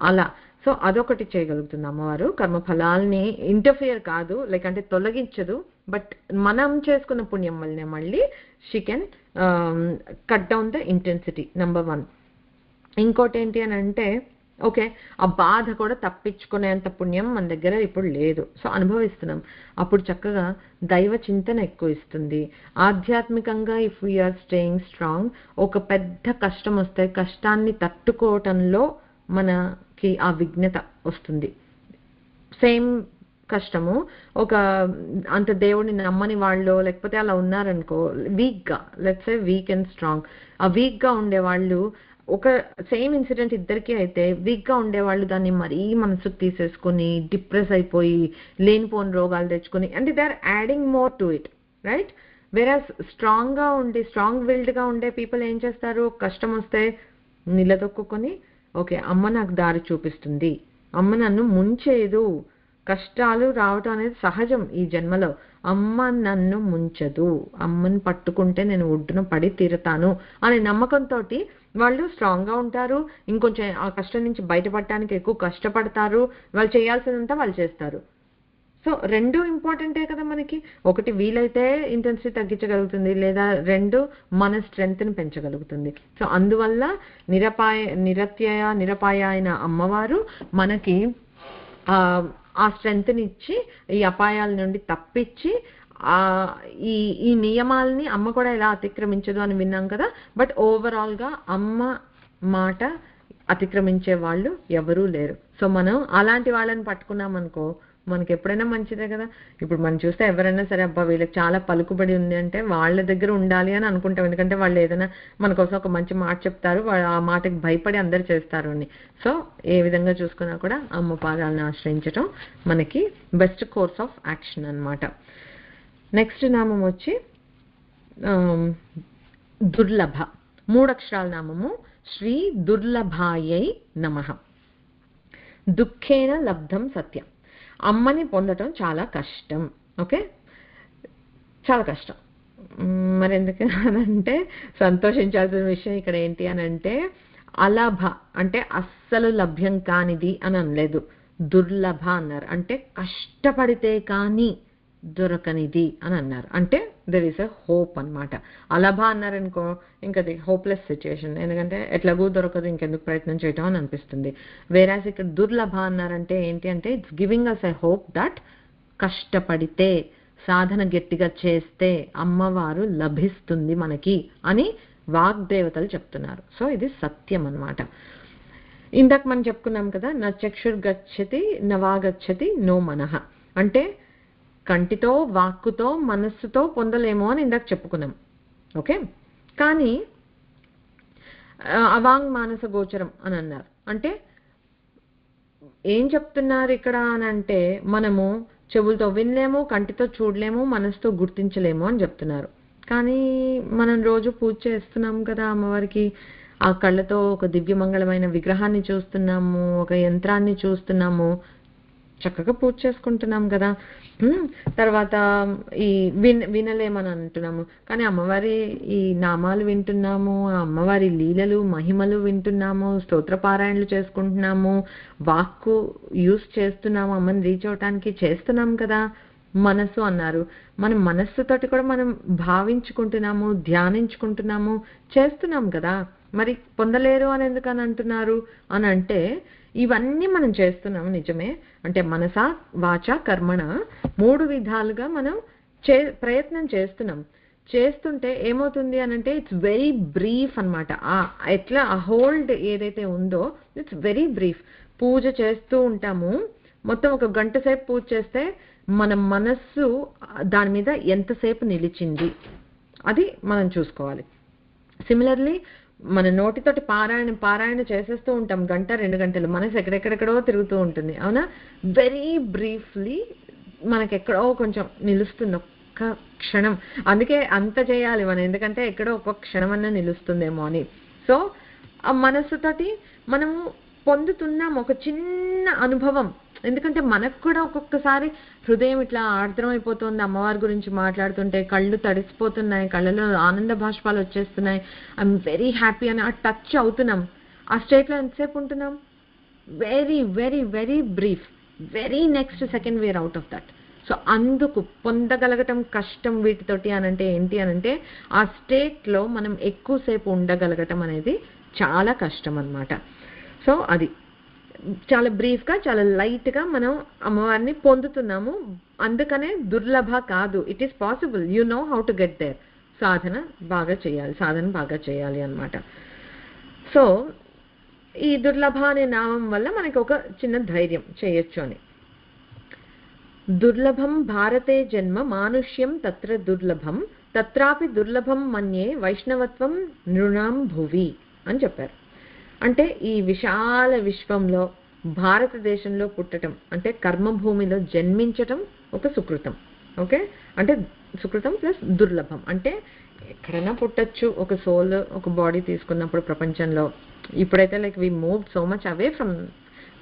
అలా. సో అదొకటి చేయగలుగుతుంది అమ్మవారు. కర్మఫలాల్ని ఇంటర్ఫియర్ కాదు, లైక్ అంటే తొలగించదు, బట్ మనం చేసుకున్న పుణ్యం వల్లనే మళ్ళీ she can cut down the intensity, number 1. ఇంకోటి ఏంటి అని అంటే, ఓకే, ఆ బాధ కూడా తప్పించుకునేంత పుణ్యం మన దగ్గర ఇప్పుడు లేదు, సో అనుభవిస్తున్నాం. అప్పుడు చక్కగా దైవ చింతన ఎక్కువ ఇస్తుంది. ఆధ్యాత్మికంగా ఇఫ్ వీఆర్ స్టేయింగ్ స్ట్రాంగ్, ఒక పెద్ద కష్టం వస్తే కష్టాన్ని తట్టుకోవటంలో మనకి ఆ విఘ్నత వస్తుంది. సేమ్ కష్టము ఒక అంత దేవుడిని నమ్మని వాళ్ళు లేకపోతే అలా ఉన్నారనుకో, వీక్గా, let's say week and strong, ఆ వీక్గా ఉండేవాళ్ళు ఒక సేమ్ ఇన్సిడెంట్ ఇద్దరికి అయితే వీక్గా ఉండేవాళ్ళు దాన్ని మరీ మనసుకు తీసేసుకొని డిప్రెస్ అయిపోయి లేనిపోని రోగాలు తెచ్చుకొని, అంటే they are adding more to it, right? Whereas స్ట్రాంగ్గా ఉండి స్ట్రాంగ్ విల్డ్గా ఉండే పీపుల్ ఏం చేస్తారు, కష్టం వస్తే నిలదొక్కుని ఓకే అమ్మ నాకు దారి చూపిస్తుంది, అమ్మ నన్ను ముంచేదు, కష్టాలు రావటం అనేది సహజం ఈ జన్మలో, అమ్మ నన్ను ముంచదు, అమ్మని పట్టుకుంటే నేను ఒడ్డున పడి తీరుతాను అనే నమ్మకంతో వాళ్ళు స్ట్రాంగ్గా ఉంటారు. ఇంకొంచెం ఆ కష్టం నుంచి బయటపడటానికి ఎక్కువ కష్టపడతారు, వాళ్ళు చేయాల్సిందంతా వాళ్ళు చేస్తారు. సో రెండు ఇంపార్టెంటే కదా మనకి. ఒకటి వీలైతే ఇంటెన్సిటీ తగ్గించగలుగుతుంది, లేదా రెండు మన స్ట్రెంగ్త్ని పెంచగలుగుతుంది. సో అందువల్ల నిరపాయ అయిన అమ్మవారు మనకి ఆ స్ట్రెంగ్త్ని ఇచ్చి ఈ అపాయాల నుండి తప్పించి ఈ నియమాలని అమ్మ కూడా ఎలా అతిక్రమించదు అని విన్నాం కదా. బట్ ఓవరాల్గా అమ్మ మాట అతిక్రమించే వాళ్ళు ఎవరూ లేరు. సో మనం అలాంటి వాళ్ళని పట్టుకున్నాం అనుకో మనకి ఎప్పుడైనా మంచిదే కదా. ఇప్పుడు మనం చూస్తే ఎవరైనా సరే అబ్బా వీళ్ళకి చాలా పలుకుబడి ఉంది అంటే వాళ్ళ దగ్గర ఉండాలి అని అనుకుంటాం, ఎందుకంటే వాళ్ళు ఏదైనా మన కోసం ఒక మంచి మాట చెప్తారు, ఆ మాటకి భయపడి అందరు చేస్తారు అని. సో ఏ విధంగా చూసుకున్నా కూడా అమ్మ పాదాలను ఆశ్రయించడం మనకి బెస్ట్ కోర్స్ ఆఫ్ యాక్షన్ అన్నమాట. నెక్స్ట్ నామం వచ్చి దుర్లభ, 3 అక్షరాల నామము. శ్రీ దుర్లభాయై నమః. దుఃఖేన లబ్ధం సత్యం. అమ్మని పొందటం చాలా కష్టం, ఓకే, చాలా కష్టం. మరి ఎందుకు అనంటే సంతోషించాల్సిన విషయం ఇక్కడ ఏంటి అని అంటే అలభ అంటే అస్సలు లభ్యం కానిది అని అనలేదు, దుర్లభ అన్నారు. అంటే కష్టపడితే కానీ దొరకనిది అని అన్నారు, అంటే దెర్ ఈస్ ఎ హోప్ అనమాట. అలభ అన్నారనుకో ఇంకా అది హోప్లెస్ సిచ్యుయేషన్, ఎందుకంటే ఎట్లాగూ దొరకదు ఇంకెందుకు ప్రయత్నం చేయటం అని అనిపిస్తుంది. వేరాస్ ఇక్కడ దుర్లభ అన్నారంటే ఏంటి అంటే it's giving us a hope that కష్టపడితే సాధన గట్టిగా చేస్తే అమ్మవారు లభిస్తుంది మనకి అని వాగ్దేవతలు చెప్తున్నారు. సో ఇది సత్యం అన్నమాట. ఇందాక మనం చెప్పుకున్నాం కదా, నా చక్షుర్గచ్చతి నవాగచ్చతి నో మనః, అంటే కంటితో వాక్కుతో మనస్సుతో పొందలేమో అని ఇందాక చెప్పుకున్నాం, ఓకే. కానీ అవాంగ్ మానస గోచరం అని అన్నారు, అంటే ఏం చెప్తున్నారు ఇక్కడ అని అంటే మనము చెవులతో వినలేము, కంటితో చూడలేము, మనసుతో గుర్తించలేము అని చెప్తున్నారు. కానీ మనం రోజు పూజ చేస్తున్నాం కదా అమ్మవారికి, ఆ కళ్ళతో ఒక దివ్యమంగళమైన విగ్రహాన్ని చూస్తున్నాము, ఒక యంత్రాన్ని చూస్తున్నాము, చక్కగా పూజ చేసుకుంటున్నాం కదా. తర్వాత ఈ వినలేమని అంటున్నాము, కానీ అమ్మవారి ఈ నామాలు వింటున్నాము, అమ్మవారి లీలలు మహిమలు వింటున్నాము, స్తోత్రపారాయణలు చేసుకుంటున్నాము, వాక్కు యూస్ చేస్తున్నాము, అమ్మని రీచ్ అవటానికి చేస్తున్నాం కదా. మనసు అన్నారు, మన మనస్సుతోటి కూడా మనం భావించుకుంటున్నాము, ధ్యానించుకుంటున్నాము, చేస్తున్నాం కదా. మరి పొందలేరు అని ఎందుకని అంటున్నారు అని అంటే ఇవన్నీ మనం చేస్తున్నాము నిజమే, అంటే మనస వాచ కర్మణ 3 విధాలుగా మనం ప్రయత్నం చేస్తున్నాం. చేస్తుంటే ఏమవుతుంది అని అంటే ఇట్స్ వెరీ బ్రీఫ్ అనమాట. ఎట్లా ఆ హోల్డ్ ఏదైతే ఉందో ఇట్స్ వెరీ బ్రీఫ్. పూజ చేస్తూ ఉంటాము, మొత్తం ఒక గంట సేపు పూజ చేస్తే మన మనస్సు దాని మీద ఎంతసేపు నిలిచింది అది మనం చూసుకోవాలి. సిమిలర్లీ మన నోటితోటి పారాయణ చేసేస్తూ ఉంటాం, 1-2 గంటలు, మనసు ఎక్కడెక్కడెక్కడో తిరుగుతూ ఉంటుంది, అవునా. వెరీ బ్రీఫ్లీ మనకి ఎక్కడో కొంచెం నిలుస్తుంది ఒక్క క్షణం, అందుకే అంత చేయాలి మనం, ఎందుకంటే ఎక్కడో ఒక్కొక్క క్షణం అన్నా నిలుస్తుందేమో అని. సో ఆ మనస్సుతోటి మనము పొందుతున్నాం ఒక చిన్న అనుభవం, ఎందుకంటే మనకు కూడా ఒక్కొక్కసారి హృదయం ఇట్లా ఆర్ద్రమైపోతుంది అమ్మవారి గురించి మాట్లాడుతుంటే, కళ్ళు తడిసిపోతున్నాయి, కళ్ళలో ఆనంద బాష్పాలు వచ్చేస్తున్నాయి, ఐఎమ్ వెరీ హ్యాపీ అని ఆ టచ్ అవుతున్నాం. ఆ స్టేట్లో ఎంతసేపు ఉంటున్నాం? Very very very brief, very next second we're out of that. So అందుకు పొందగలగటం కష్టం వీటితోటి అనంటే ఏంటి అనంటే, ఆ స్టేట్లో మనం ఎక్కువసేపు ఉండగలగటం అనేది చాలా కష్టం అన్నమాట. సో అది చాలా బ్రీఫ్గా, చాలా లైట్గా మనం అమ్మవారిని పొందుతున్నాము. అందుకనే దుర్లభ కాదు, it is possible, you know how to get there. సాధన బాగా చేయాలి అన్నమాట. సో ఈ దుర్లభ అనే నామం వల్ల మనకి ఒక చిన్న ధైర్యం చేయొచ్చు అని. దుర్లభం భారతే జన్మ మానుష్యం తత్ర దుర్లభం తత్రాపి దుర్లభం మన్యే వైష్ణవత్వం నృణాం భువి అని చెప్పారు. అంటే ఈ విశాల విశ్వంలో భారతదేశంలో పుట్టడం అంటే కర్మభూమిలో జన్మించటం ఒక సుకృతం. ఓకే, అంటే సుకృతం ప్లస్ దుర్లభం అంటే ఎక్కడైనా పుట్టచ్చు. ఒక సోల్, ఒక బాడీ తీసుకున్నప్పుడు ప్రపంచంలో ఇప్పుడైతే like we move so much away from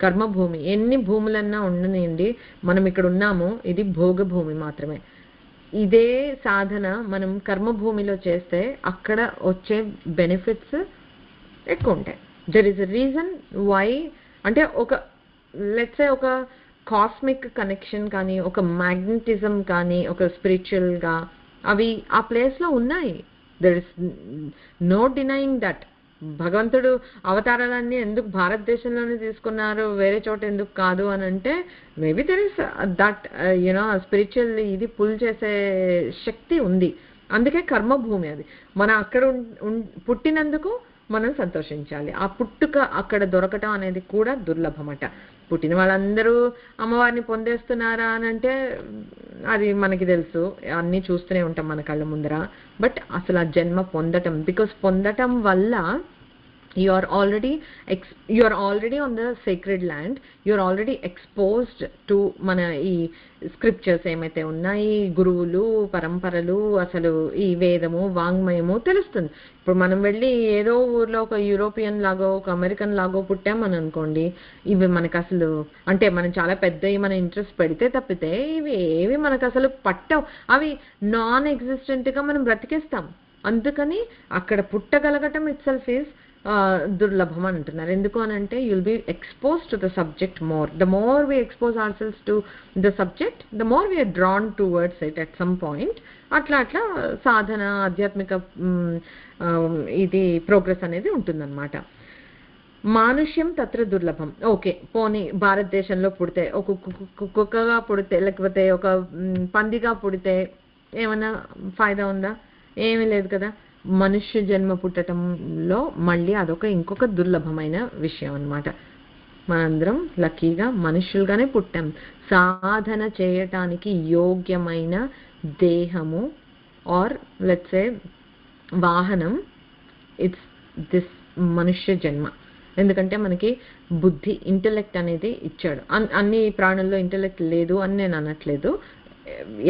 కర్మభూమి. ఎన్ని భూములన్నా ఉండనివ్వండి, మనం ఇక్కడ ఉన్నాము, ఇది భోగ భూమి మాత్రమే. ఇదే సాధన మనం కర్మభూమిలో చేస్తే అక్కడ వచ్చే బెనిఫిట్స్ ఎక్కువ ఉంటాయి. There is a reason why, అంటే ఒక లెట్స్ సే ఒక కాస్మిక్ కనెక్షన్ కానీ, ఒక మ్యాగ్నెటిజం కానీ, ఒక స్పిరిచువల్గా అవి ఆ ప్లేస్లో ఉన్నాయి. There is no denying that. భగవంతుడు అవతారాలన్నీ ఎందుకు భారతదేశంలోనే తీసుకున్నారు, వేరే చోట ఎందుకు కాదు అని అంటే, maybe there is that you know spiritual ఇది పుల్ చేసే శక్తి ఉంది. అందుకే కర్మభూమి అది. మనం అక్కడ పుట్టినందుకు మనం సంతోషించాలి. ఆ పుట్టుక అక్కడ దొరకటం అనేది కూడా దుర్లభమట. పుట్టిన వాళ్ళందరూ అమ్మవారిని పొందేస్తున్నారా అని అంటే అది మనకి తెలుసు, అన్నీ చూస్తూనే ఉంటాం మన కళ్ళ ముందర. బట్ అసలు ఆ జన్మ పొందటం, బికాస్ పొందటం వల్ల you are already on the sacred land, you are already exposed to మన ఈ స్క్రిప్చర్స్ ఏమైతే ఉన్నాయి, గురువులు, పరంపరలు, అసలు ఈ వేదము, వాంగ్మయము తెలుస్తుంది. ఇప్పుడు మనం వెళ్ళి ఏదో ఊర్లో ఒక యూరోపియన్ లాగో, ఒక అమెరికన్ లాగో పుట్టామని అనుకోండి, ఇవి మనకు అసలు అంటే మనం చాలా పెద్దవి మన ఇంట్రెస్ట్ పెడితే తప్పితే ఇవి ఏవి మనకు అసలు పట్టవు. అవి నాన్ ఎగ్జిస్టెంట్గా మనం బ్రతికేస్తాం. అందుకని అక్కడ పుట్టగలగటం ఇట్ సెల్ఫ్ ఈజ్ దుర్లభం అంటున్నారు. ఎందుకు అని అంటే you'll be expose to the subject more. The more we expose our selves to the subject, the more we're drawn towards it at some point. అట్లా అట్లా సాధన, ఆధ్యాత్మిక ఇది ప్రోగ్రెస్ అనేది ఉంటుందన్నమాట. మానుష్యం తత్ర దుర్లభం. ఓకే, పోనీ భారతదేశంలో పుడితే ఒక కుక్కగా పుడితే, లేకపోతే ఒక పందిగా పుడితే ఏమైనా ఫాయిదా ఉందా? ఏమీ లేదు కదా. మనుష్య జన్మ పుట్టడంలో మళ్ళీ అదొక ఇంకొక దుర్లభమైన విషయం అన్నమాట. మనందరం లక్కీగా మనుష్యులుగానే పుట్టాం. సాధన చేయటానికి యోగ్యమైన దేహము ఆర్ లెట్స్ సే వాహనం ఇట్స్ దిస్ మనుష్య జన్మ. ఎందుకంటే మనకి బుద్ధి, ఇంటెలెక్ట్ అనేది ఇచ్చాడు. అన్ని ప్రాణుల్లో ఇంటెలెక్ట్ లేదు అని నేను అనట్లేదు.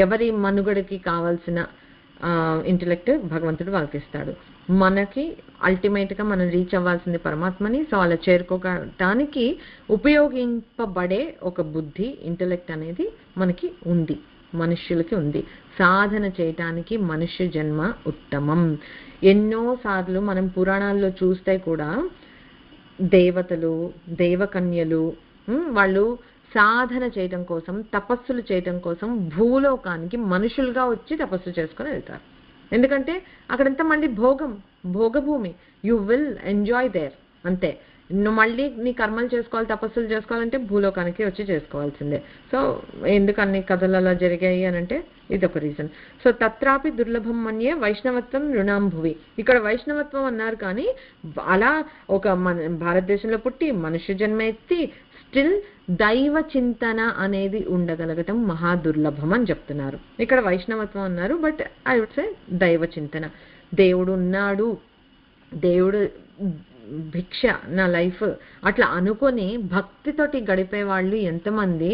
ఎవరి మనుగడకి కావాల్సిన ఇంటెలెక్ట్ భగవంతుడు వాళ్ళకి ఇస్తాడు. మనకి అల్టిమేట్గా మనం రీచ్ అవ్వాల్సింది పరమాత్మని. సో అలా చేరుకోవటానికి ఉపయోగింపబడే ఒక బుద్ధి, ఇంటెలెక్ట్ అనేది మనకి ఉంది, మనుష్యులకి ఉంది. సాధన చేయటానికి మనుష్య జన్మ ఉత్తమం. ఎన్నోసార్లు మనం పురాణాల్లో చూస్తే కూడా దేవతలు, దేవకన్యలు వాళ్ళు సాధన చేయటం కోసం, తపస్సులు చేయటం కోసం భూలోకానికి మనుషులుగా వచ్చి తపస్సు చేసుకొని వెళ్తారు. ఎందుకంటే అక్కడంతా మళ్ళీ భోగభూమి, యూ విల్ ఎంజాయ్ దేర్ అంతే. నువ్వు మళ్ళీ నీ కర్మలు చేసుకోవాలి, తపస్సులు చేసుకోవాలంటే భూలోకానికి వచ్చి చేసుకోవాల్సిందే. సో ఎందుకు అన్ని కథలు అలా జరిగాయి అని అంటే ఇదొక రీజన్. సో తత్రాపి దుర్లభం మన్యే వైష్ణవత్వం రుణాంభువి. ఇక్కడ వైష్ణవత్వం అన్నారు కానీ అలా ఒక మన భారతదేశంలో పుట్టి మనుష్య జన్మ ఎత్తి స్టిల్ దైవ చింతన అనేది ఉండగలగటం మహా దుర్లభం అని చెప్తున్నారు. ఇక్కడ వైష్ణవత్వం అన్నారు, బట్ ఐ వుడ్ సే దైవ చింతన. దేవుడు ఉన్నాడు, దేవుడు భిక్ష నా లైఫ్ అట్లా అనుకొని భక్తితోటి గడిపే వాళ్ళు ఎంతమంది,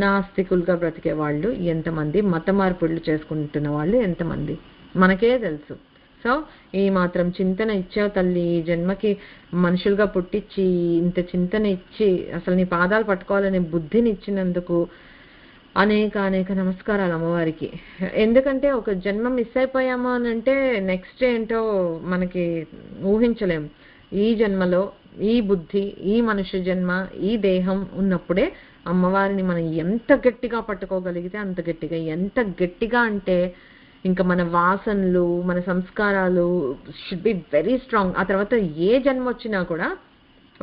నాస్తికులుగా బ్రతికే వాళ్ళు ఎంతమంది, మత మార్పులు చేసుకుంటున్న వాళ్ళు ఎంతమంది మనకే తెలుసు. సో ఈ మాత్రం చింతన ఇచ్చావు తల్లి, ఈ జన్మకి మనుషులుగా పుట్టించి ఇంత చింతన ఇచ్చి అసలు నీ పాదాలు పట్టుకోవాలనే బుద్ధిని ఇచ్చినందుకు అనేక అనేక నమస్కారాలు అమ్మవారికి. ఎందుకంటే ఒక జన్మ మిస్ అయిపోయాము అని అంటే నెక్స్ట్ ఏంటో మనకి ఊహించలేం. ఈ జన్మలో ఈ బుద్ధి, ఈ మనుష్య జన్మ, ఈ దేహం ఉన్నప్పుడే అమ్మవారిని మనం ఎంత గట్టిగా పట్టుకోగలిగితే అంత గట్టిగా. ఎంత గట్టిగా అంటే ఇంకా మన వాసనలు, మన సంస్కారాలు షుడ్ బి వెరీ స్ట్రాంగ్. ఆ తర్వాత ఏ జన్మ వచ్చినా కూడా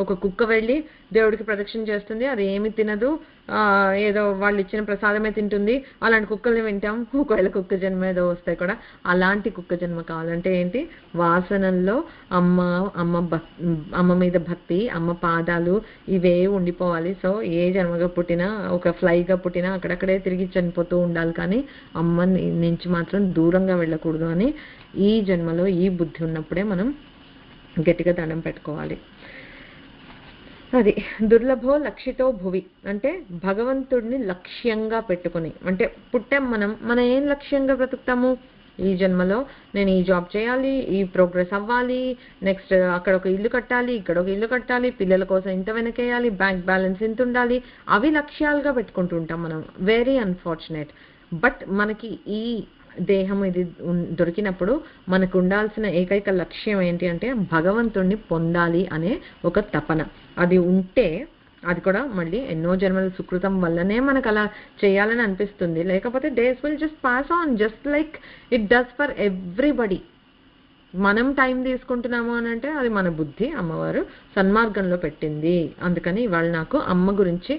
ఒక కుక్క వెళ్ళి దేవుడికి ప్రదక్షిణ చేస్తుంది, అది ఏమి తినదు, ఏదో వాళ్ళు ఇచ్చిన ప్రసాదమే తింటుంది. అలాంటి కుక్కల్ని వింటాం. ఒకవేళ కుక్క జన్మ ఏదో వస్తే కూడా అలాంటి కుక్క జన్మ కావాలంటే ఏంటి, వాసనల్లో అమ్మ మీద భక్తి, అమ్మ పాదాలు ఇవే ఉండిపోవాలి. సో ఏ జన్మగా పుట్టినా, ఒక ఫ్లైగా పుట్టినా అక్కడక్కడే తిరిగి చనిపోతూ ఉండాలి, కానీ అమ్మ నుంచి మాత్రం దూరంగా వెళ్ళకూడదు అని ఈ జన్మలో ఈ బుద్ధి ఉన్నప్పుడే మనం గట్టిగా దండం పెట్టుకోవాలి. అది దుర్లభో లక్షితో భువి అంటే భగవంతుడిని లక్ష్యంగా పెట్టుకుని, అంటే పుట్టాం మనం ఏం లక్ష్యంగా బ్రతుకుతాము, ఈ జన్మలో నేను ఈ జాబ్ చేయాలి, ఈ ప్రోగ్రెస్ అవ్వాలి, నెక్స్ట్ అక్కడ ఒక ఇల్లు కట్టాలి, ఇక్కడ ఒక ఇల్లు కట్టాలి, పిల్లల కోసం ఇంత వెనకేయాలి, బ్యాంక్ బ్యాలెన్స్ ఇంత ఉండాలి, అవి లక్ష్యాలుగా పెట్టుకుంటూ ఉంటాం మనం. Very unfortunate. బట్ మనకి ఈ దేహం ఇది దొరికినప్పుడు మనకు ఉండాల్సిన ఏకైక లక్ష్యం ఏంటి అంటే భగవంతుణ్ణి పొందాలి అనే ఒక తపన. అది ఉంటే అది కూడా మళ్ళీ ఎన్నో జన్మల సుకృతం వల్లనే మనకు అలా చేయాలని అనిపిస్తుంది. లేకపోతే days will just pass on just like it does for everybody. మనం టైం తీసుకుంటున్నాము అని అంటే అది మన బుద్ధి అమ్మవారు సన్మార్గంలో పెట్టింది. అందుకని ఇవాళ నాకు అమ్మ గురించి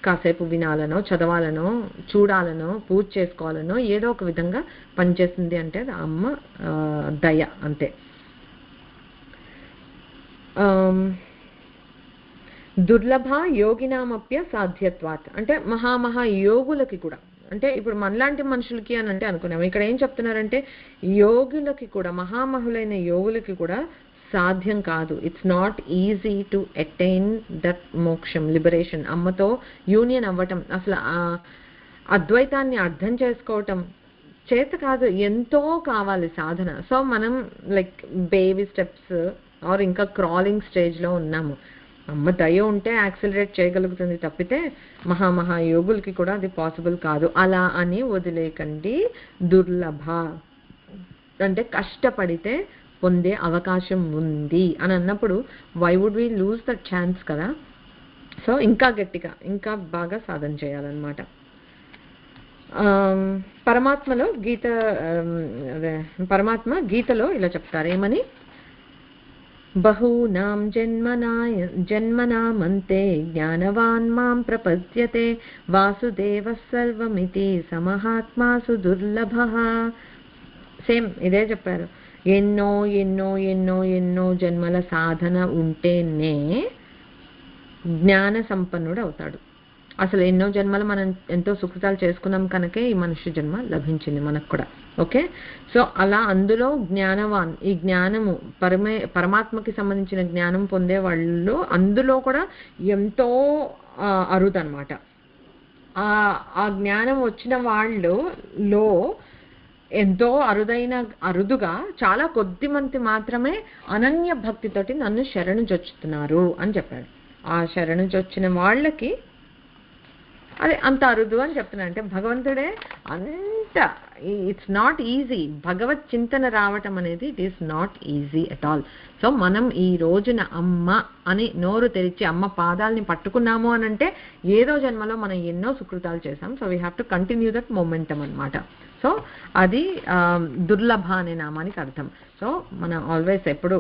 కాసేపు వినాలనో, చదవాలనో, చూడాలనో, పూజ చేసుకోవాలనో ఏదో ఒక విధంగా పనిచేస్తుంది అంటే అది అమ్మ దయ అంతే. దుర్లభ యోగినామప్య సాధ్యత్వాత్ అంటే మహామహా యోగులకి కూడా, అంటే ఇప్పుడు మనలాంటి మనుషులకి అని అంటే అనుకున్నాము, ఇక్కడ ఏం చెప్తున్నారంటే యోగులకి కూడా, మహామహులైన యోగులకి కూడా సాధ్యం కాదు. It's not easy to attain that మోక్షం, లిబరేషన్. అమ్మతో యూనియన్ అవ్వటం, అసలు అద్వైతాన్ని అర్థం చేసుకోవటం చేత కాదు, ఎంతో కావాలి సాధన. సో మనం లైక్ బేబీ స్టెప్స్ ఆర్ ఇంకా క్రాలింగ్ స్టేజ్లో ఉన్నాము. అమ్మ దయ ఉంటే యాక్సిలరేట్ చేయగలుగుతుంది తప్పితే మహామహా యోగులకి కూడా అది పాసిబుల్ కాదు. అలా అని వదిలేకండి. దుర్లభ అంటే కష్టపడితే పొందే అవకాశం ఉంది అని అన్నప్పుడు why would we lose that chance కదా. సో ఇంకా గట్టిగా ఇంకా బాగా సాధన చేయాలన్నమాట. పరమాత్మలో పరమాత్మ గీతలో ఇలా చెప్తారు ఏమని, బహూనాం జన్మనామంతే జ్ఞానవాన్ మాం ప్రపద్యతే వాసుదేవ సర్వమితి సమహాత్మాసు దుర్లభః. సేమ్ ఇదే చెప్పారు. ఎన్నో ఎన్నో ఎన్నో ఎన్నో జన్మల సాధన ఉంటేనే జ్ఞాన సంపన్నుడు అవుతాడు. అసలు ఎన్నో జన్మలు మనం ఎంతో సుకృతాలు చేసుకున్నాం కనుకే ఈ మనుష్య జన్మ లభించింది మనకు కూడా. ఓకే, సో అలా అందులో జ్ఞానవాన్, ఈ జ్ఞానము పరమాత్మకి సంబంధించిన జ్ఞానం పొందే వాళ్ళు అందులో కూడా ఎంతో అరుదు అనమాట. ఆ జ్ఞానం వచ్చిన వాళ్ళలో ఎంతో అరుదుగా చాలా కొద్ది మంది మాత్రమే అనన్య భక్తితోటి నన్ను శరణు జొచ్చుతున్నారు అని చెప్పాడు. ఆ శరణు జొచ్చిన వాళ్ళకి అదే అంత అరుదు అని చెప్తున్నా. అంటే భగవంతుడే అంత, ఇట్స్ నాట్ ఈజీ. భగవత్ చింతన రావటం అనేది it is not easy at all. So మనం ఈ రోజున అమ్మ అని నోరు తెరిచి అమ్మ పాదాలని పట్టుకున్నాము అని అంటే ఏదో జన్మలో మనం ఎన్నో సుకృతాలు చేసాం. So we have to continue that momentum అనమాట. సో అది దుర్లభ అనే నామానికి అర్థం. సో మనం ఆల్వేస్ ఎప్పుడు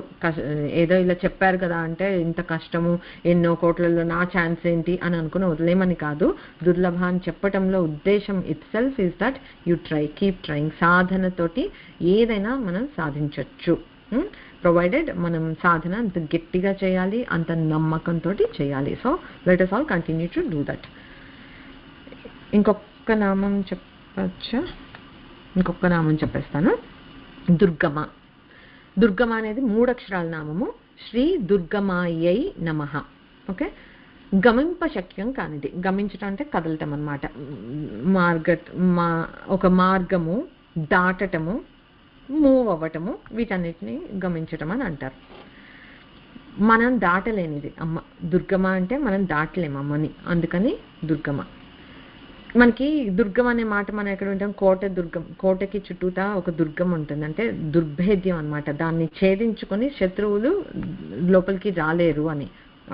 ఏదో ఇలా చెప్పారు కదా అంటే ఇంత కష్టము, ఎన్నో కోట్లలో నా ఛాన్స్ ఏంటి అని అనుకుని వదిలేమని కాదు. దుర్లభ అని చెప్పటంలో ఉద్దేశం itself is that you try, keep trying. సాధనతోటి ఏదైనా మనం సాధించవచ్చు, ప్రొవైడెడ్ మనం సాధన అంత గట్టిగా చేయాలి, అంత నమ్మకంతో చేయాలి. So let us all continue to do that. ఇంకొక నామం చెప్పచ్చా? ఇంకొక నామం చెప్పేస్తాను. దుర్గమ. దుర్గమ అనేది 3 అక్షరాల నామము. శ్రీ దుర్గమాయై నమః. ఓకే, గమింప శక్యం కానిది. గమించటం అంటే కదలటం అనమాట. ఒక మార్గము దాటటము మూవ్ అవ్వటము, వీటన్నిటిని గమనించటం అని అంటారు. మనం దాటలేనిది అమ్మ. దుర్గమ్మ అంటే మనం దాటలేము అమ్మని, అందుకని దుర్గమ్మ. మనకి దుర్గం అనే మాట మనం ఎక్కడ ఉంటాం, కోట దుర్గం. కోటకి చుట్టూతా ఒక దుర్గం ఉంటుంది, అంటే దుర్భేద్యం అనమాట. దాన్ని ఛేదించుకొని శత్రువులు లోపలికి రాలేరు అని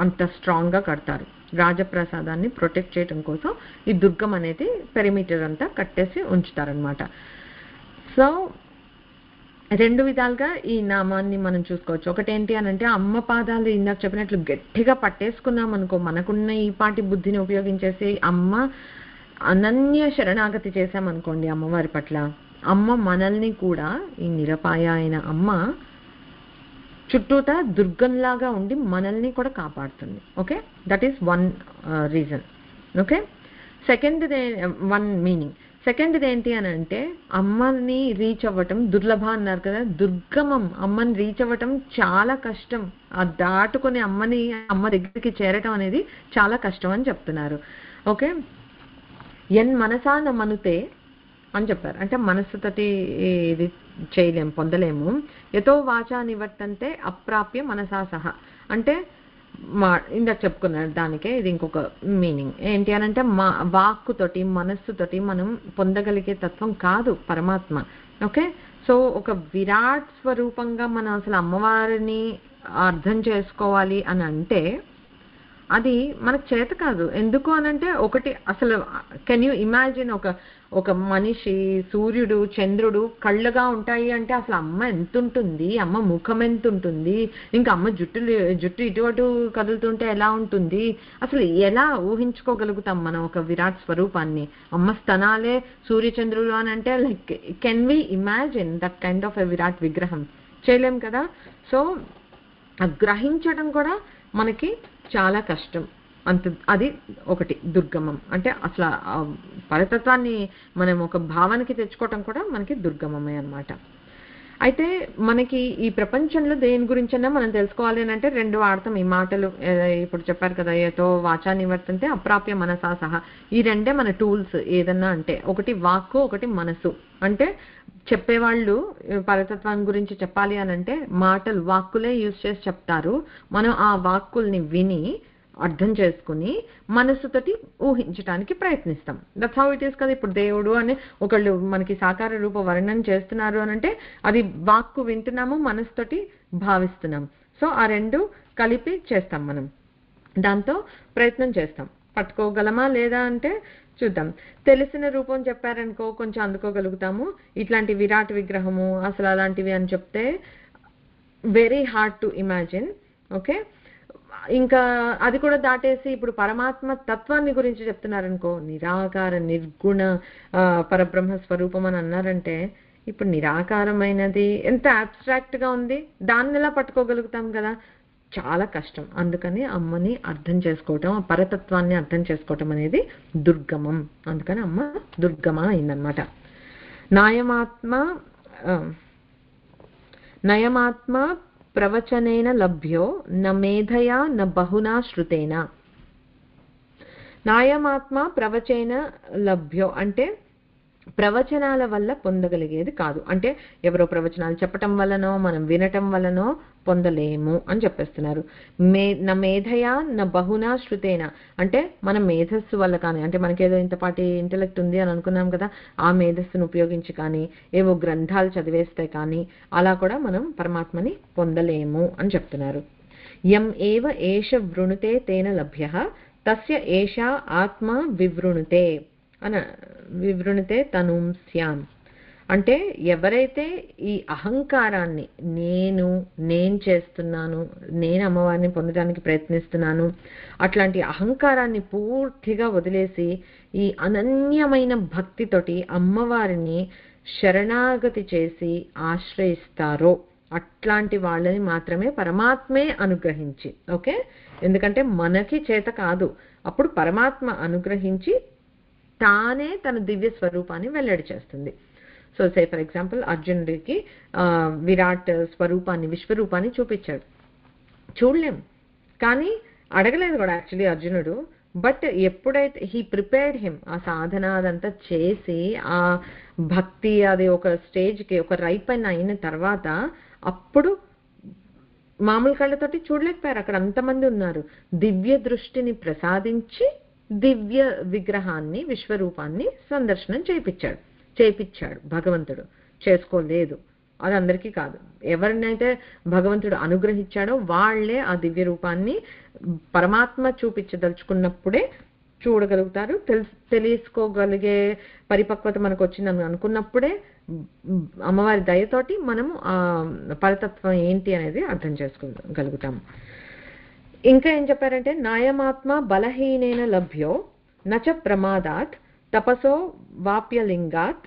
అంత స్ట్రాంగ్గా కడతారు. రాజప్రసాదాన్ని ప్రొటెక్ట్ చేయడం కోసం ఈ దుర్గం అనేది పెరిమీటర్ అంతా కట్టేసి ఉంచుతారనమాట. సో రెండు విధాలుగా ఈ నామాన్ని మనం చూసుకోవచ్చు. ఒకటేంటి అని అంటే, అమ్మ పాదాలు ఇందాక చెప్పినట్లు గట్టిగా పట్టేసుకున్నాం అనుకో, మనకున్న ఈ పాటి బుద్ధిని ఉపయోగించేసి అమ్మ అనన్య శరణాగతి చేశామనుకోండి అమ్మవారి పట్ల, అమ్మ మనల్ని కూడా, ఈ నిరపాయ అయిన అమ్మ చుట్టూతా దుర్గంలాగా ఉండి మనల్ని కూడా కాపాడుతుంది. Okay, that is one reason. Okay, సెకండ్ది వన్ మీనింగ్. సెకండ్ది ఏంటి అని అంటే, అమ్మని రీచ్ అవ్వటం దుర్లభ అన్నారు కదా, దుర్గమం. అమ్మని రీచ్ అవ్వటం చాలా కష్టం. ఆ దాటుకొని అమ్మ దగ్గరికి చేరటం అనేది చాలా కష్టం అని చెప్తున్నారు. ఓకే, ఎన్ మనసా న మనుతే అని చెప్పారు. అంటే మనస్సుతోటి ఇది చేయలేము, పొందలేము. యతో వాచా నివర్తంతే అప్రాప్య మనసా సహా. అంటే ఇందాక చెప్పుకున్నారు దానికే ఇది ఇంకొక మీనింగ్ ఏంటి అని అంటే, వాక్కుతోటి మనస్సుతోటి మనం పొందగలిగే తత్వం కాదు పరమాత్మ. ఓకే, సో ఒక విరాట్ స్వరూపంగా మనం అసలు అమ్మవారిని అర్థం చేసుకోవాలి అని అంటే అది మనకు చేత కాదు. ఎందుకు అనంటే, ఒకటి అసలు కెన్ యూ ఇమాజిన్ ఒక మనిషి, సూర్యుడు, చంద్రుడు కళ్ళగా ఉంటాయి అంటే అసలు అమ్మ ఎంత ఉంటుంది, అమ్మ ముఖం ఎంత ఉంటుంది, ఇంకా అమ్మ జుట్టు ఇటు అటు కదులుతుంటే ఎలా ఉంటుంది, అసలు ఎలా ఊహించుకోగలుగుతాం మనం ఒక విరాట్ స్వరూపాన్ని? అమ్మ స్తనాలే సూర్యచంద్రులు అని అంటే like can we imagine that kind of a విరాట్ విగ్రహం? చేయలేం కదా. సో గ్రహించడం కూడా మనకి చాలా కష్టం. అది ఒకటి దుర్గమం. అంటే అసలు పరతత్వాన్ని మనం ఒక భావానికి తెచ్చుకోవటం కూడా మనకి దుర్గమమే అన్నమాట. అయితే మనకి ఈ ప్రపంచంలో దేని గురించైనా మనం తెలుసుకోవాలి అని అంటే రెండు వాడతాం ఈ మాటలు. ఇప్పుడు చెప్పారు కదా, ఏతో వాచా నివర్తంతే అప్రాప్య మనసా సహా. ఈ రెండే మన టూల్స్ ఏదన్నా అంటే, ఒకటి వాక్కు, ఒకటి మనసు. అంటే చెప్పేవాళ్ళు పరతత్వం గురించి చెప్పాలి అని అంటే మాటలు, వాక్కులే యూజ్ చేసి చెప్తారు. మనం ఆ వాక్కుల్ని విని అర్థం చేసుకుని మనసుతోటి ఊహించడానికి ప్రయత్నిస్తాం. దట్స్ హౌ ఇట్ ఈస్ కదా. ఇప్పుడు దేవుడు అని ఒకళ్ళు మనకి సాకార రూప వర్ణన చేస్తున్నారు అని అంటే అది వాక్కు వింటున్నాము, మనసుతోటి భావిస్తున్నాం. సో ఆ రెండు కలిపి చేస్తాం మనం. దాంతో ప్రయత్నం చేస్తాం. పట్టుకోగలమా లేదా అంటే చూద్దాం. తెలిసిన రూపం చెప్పారనుకో కొంచెం అందుకోగలుగుతాము. ఇట్లాంటి విరాట్ విగ్రహము అసలు అలాంటివి అని చెప్తే very hard to imagine. Okay, ఇంకా అది కూడా దాటేసి ఇప్పుడు పరమాత్మ తత్వాన్ని గురించి చెప్తున్నారనుకో, నిరాకార నిర్గుణ పరబ్రహ్మ స్వరూపం అని అన్నారంటే, ఇప్పుడు నిరాకారమైనది ఎంత అబ్స్ట్రాక్ట్ గా ఉంది, దాన్ని ఎలా పట్టుకోగలుగుతాం కదా, చాలా కష్టం. అందుకని అమ్మని అర్థం చేసుకోవటం, పరతత్వాన్ని అర్థం చేసుకోవటం అనేది దుర్గమం. అందుకని అమ్మ దుర్గమ అయిందనమాట. నయమాత్మ ప్రవచనేన లభ్యో న మేధయా న బహునా శ్రుతేన. నాయమాత్మ ప్రవచన లభ్యో అంటే ప్రవచనాల వల్ల పొందగలిగేది కాదు. అంటే ఎవరో ప్రవచనాలు చెప్పటం వల్లనో మనం వినటం వల్లనో పొందలేము అని చెప్పేస్తున్నారు. నా మేధయా నా బహునా శృతేన అంటే మన మేధస్సు వల్ల కానీ, అంటే మనకేదో ఇంతపాటి ఇంటెలెక్ట్ ఉంది అని అనుకున్నాం కదా, ఆ మేధస్సును ఉపయోగించి కానీ, ఏవో గ్రంథాలు చదివేస్తే కానీ అలా కూడా మనం పరమాత్మని పొందలేము అని చెప్తున్నారు. యం ఏవ ఏష వృణుతే తేన లభ్యః తస్య ఏషా ఆత్మ వివృణుతే తనుం స్యాం. అంటే ఎవరైతే ఈ అహంకారాన్ని, నేను చేస్తున్నాను, నేను అమ్మవారిని పొందడానికి ప్రయత్నిస్తున్నాను, అట్లాంటి అహంకారాన్ని పూర్తిగా వదిలేసి ఈ అనన్యమైన భక్తితోటి అమ్మవారిని శరణాగతి చేసి ఆశ్రయిస్తారో అట్లాంటి వాళ్ళని మాత్రమే పరమాత్మే అనుగ్రహించి, ఓకే, ఎందుకంటే మనకి చేత కాదు, అప్పుడు పరమాత్మ అనుగ్రహించి తానే తన దివ్య స్వరూపాన్ని వెల్లడి చేస్తుంది. సో సే ఫర్ ఎగ్జాంపుల్ అర్జునుడికి విరాట్ స్వరూపాన్ని, విశ్వరూపాన్ని చూపించాడు. చూడలేం, కానీ అడగలేదు కూడా యాక్చువల్లీ అర్జునుడు. బట్ ఎప్పుడైతే హీ ప్రిపేర్డ్ హిమ్, ఆ సాధన అదంతా చేసి ఆ భక్తి అది ఒక స్టేజ్కి ఒక రైపన్ అయిన తర్వాత అప్పుడు మామూలు కళ్ళతోటి చూడలేకపోయారు, అక్కడ అంతమంది ఉన్నారు. దివ్య దృష్టిని ప్రసాదించి దివ్య విగ్రహాన్ని విశ్వరూపాన్ని సందర్శనం చేయించాడు భగవంతుడు. చేసుకోలేదు, అది అందరికీ కాదు. ఎవరినైతే భగవంతుడు అనుగ్రహించాడో వాళ్లే ఆ దివ్య రూపాన్ని పరమాత్మ చూపించదలుచుకున్నప్పుడే చూడగలుగుతారు. తెలుసుకోగలిగే పరిపక్వత మనకు వచ్చిందని అనుకున్నప్పుడే అమ్మవారి దయతోటి మనము ఆ పరతత్వం ఏంటి అనేది అర్థం చేసుకోగలుగుతాము. ఇంకా ఏం చెప్పారంటే, నాయమాత్మ బలహీనేన లభ్యో నచ ప్రమాదాత్ తపసో వాప్యలింగాత్